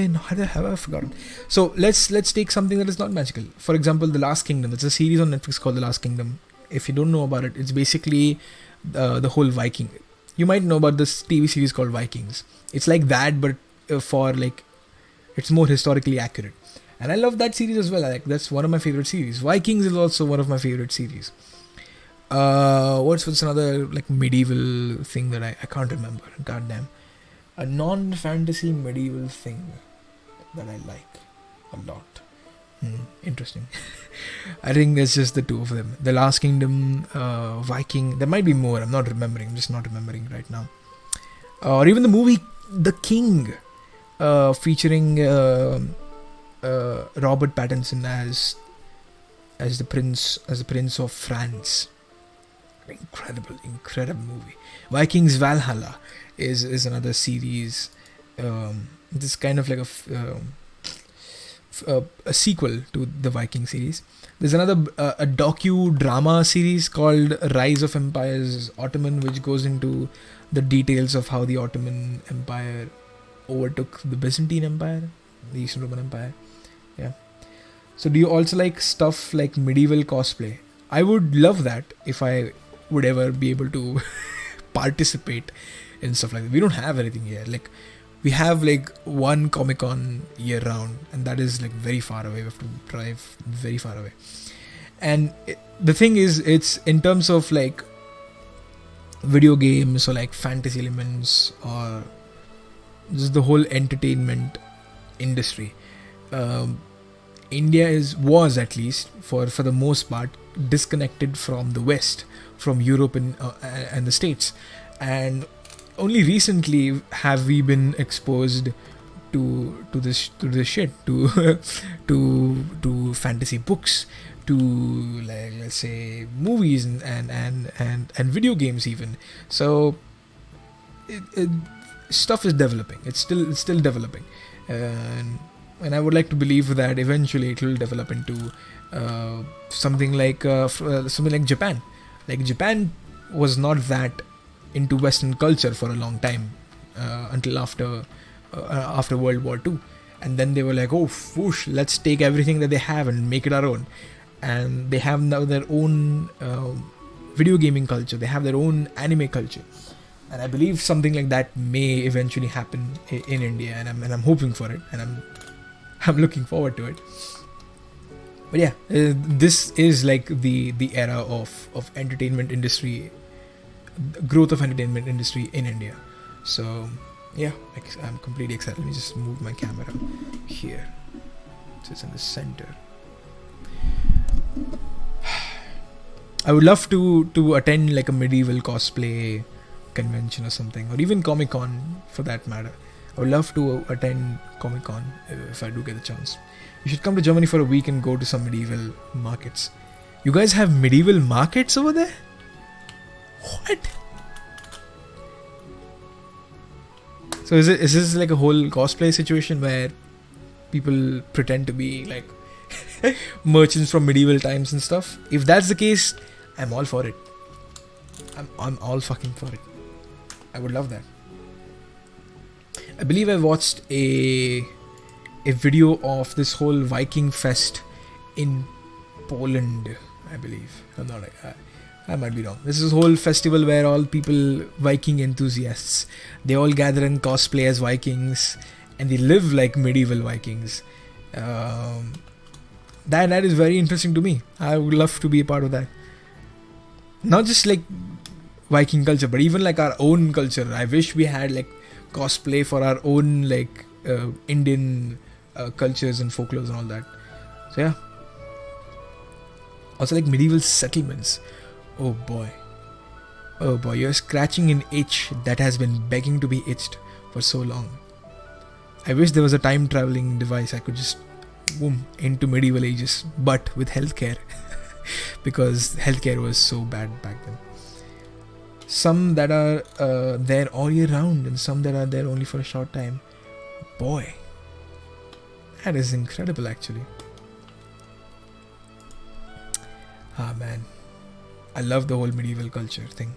have I forgotten? So let's take something that is not magical. For example, The Last Kingdom. It's a series on Netflix called The Last Kingdom. If you don't know about it, it's basically the whole Viking. You might know about this TV series called Vikings. It's like that, but for like, it's more historically accurate. And I love that series as well. That's one of my favorite series. Vikings is also one of my favorite series. What's another like medieval thing that I can't remember? Goddamn. A non-fantasy medieval thing that I like a lot. Interesting. I think there's just the two of them. The Last Kingdom, Viking. There might be more. I'm not remembering. I'm just not remembering right now. Or even the movie The King, featuring Robert Pattinson as the prince of France. Incredible movie. Vikings Valhalla is another series. This kind of like a sequel to the Viking series. There's another a docu-drama series called Rise of Empires Ottoman, which goes into the details of how the Ottoman Empire overtook the Byzantine Empire, the Eastern Roman Empire. Yeah. So do you also like stuff like medieval cosplay? I would love that if I would ever be able to participate in stuff like that. We don't have anything here. Like, we have like one Comic-Con year round, and that is like very far away. We have to drive very far away. And the thing is, it's in terms of like video games or like fantasy elements or just the whole entertainment industry. Um, India was at least for the most part disconnected from the West, from Europe and the States, and only recently have we been exposed to this shit, to to fantasy books, to like, let's say movies and video games even. So it, stuff is developing. It's still developing, and I would like to believe that eventually it will develop into something like Japan. Like Japan was not that into Western culture for a long time until after World War II, and then they were like, oh, whoosh, let's take everything that they have and make it our own. And they have now their own video gaming culture. They have their own anime culture, and I believe something like that may eventually happen in India, and I'm hoping for it, and I'm looking forward to it. But yeah, this is like the era of entertainment industry, growth of entertainment industry in India. So yeah, I'm completely excited. Let me just move my camera here, so it's in the center. I would love to attend like a medieval cosplay convention or something, or even Comic Con for that matter. I would love to attend Comic Con if I do get the chance. You should come to Germany for a week and go to some medieval markets. You guys have medieval markets over there? What? So is this like a whole cosplay situation where people pretend to be like merchants from medieval times and stuff? If that's the case, I'm all for it. I'm all fucking for it. I would love that. I believe I watched a video of this whole Viking fest in Poland, I believe. I'm not like I might be wrong. This is a whole festival where all people, Viking enthusiasts, they all gather and cosplay as Vikings, and they live like medieval Vikings. That is very interesting to me. I would love to be a part of that. Not just like Viking culture, but even like our own culture. I wish we had like cosplay for our own like Indian cultures and folklores and all that. So yeah. Also like medieval settlements. Oh boy, you're scratching an itch that has been begging to be itched for so long. I wish there was a time traveling device I could just boom into medieval ages, but with healthcare, because healthcare was so bad back then. Some that are there all year round, and some that are there only for a short time. Boy, that is incredible actually. Ah man, I love the whole medieval culture thing.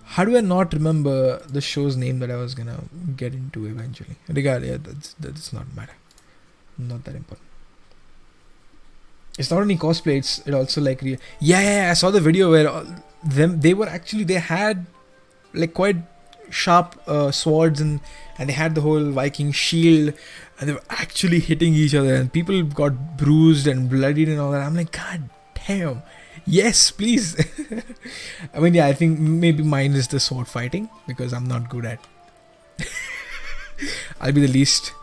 How do I not remember the show's name that I was gonna get into eventually? That's not matter. Not that important. It's not only cosplay. It also like I saw the video where they had like quite sharp swords and they had the whole Viking shield, and they were actually hitting each other, and people got bruised and bloodied and all that. I'm like, god damn. Yes, please. I mean, yeah, I think maybe mine is the sword fighting, because I'm not good at. I'll be the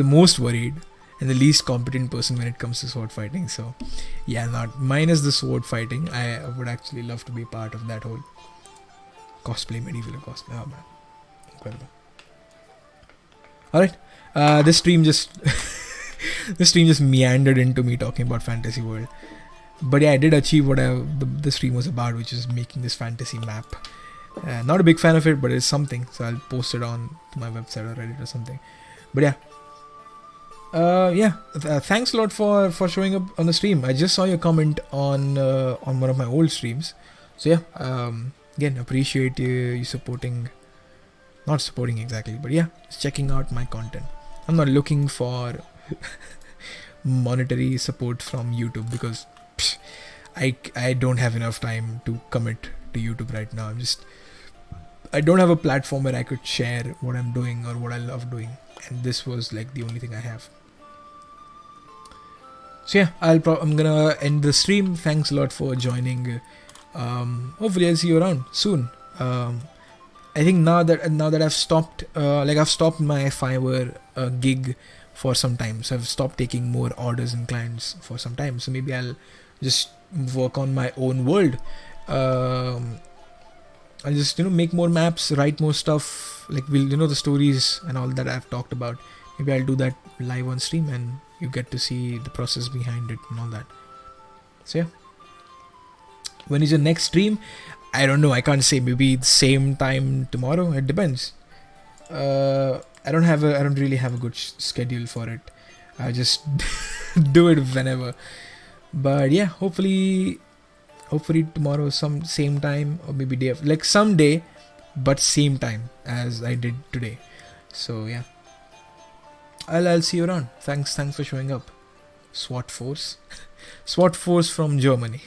most worried and the least competent person when it comes to sword fighting. So, yeah, mine is the sword fighting. I would actually love to be part of that whole cosplay, medieval cosplay. Oh man, incredible. All right, this stream just meandered into me talking about Fantasy World. But yeah, I did achieve what the stream was about, which is making this fantasy map. Not a big fan of it, but it's something. So I'll post it on my website or Reddit or something. But yeah. Thanks a lot for showing up on the stream. I just saw your comment on one of my old streams. So yeah, again, appreciate you supporting. Not supporting exactly, but yeah, just checking out my content. I'm not looking for monetary support from YouTube, because I don't have enough time to commit to YouTube right now. I don't have a platform where I could share what I'm doing or what I love doing, and this was like the only thing I have. So yeah, I'm gonna end the stream. Thanks a lot for joining. Hopefully I'll see you around soon. I think now that I've stopped, I've stopped my Fiverr gig for some time, so I've stopped taking more orders and clients for some time. So maybe I'll just work on my own world. I'll just make more maps, write more stuff, like the stories and all that I've talked about. Maybe I'll do that live on stream, and you get to see the process behind it and all that. So yeah, when is your next stream? I don't know. I can't say. Maybe the same time tomorrow. It depends. I don't really have a good schedule for it. I just do it whenever. But yeah, hopefully tomorrow, some same time, or maybe day after, like someday, but same time as I did today. So yeah, I'll see you around. Thanks for showing up. SWAT Force from Germany.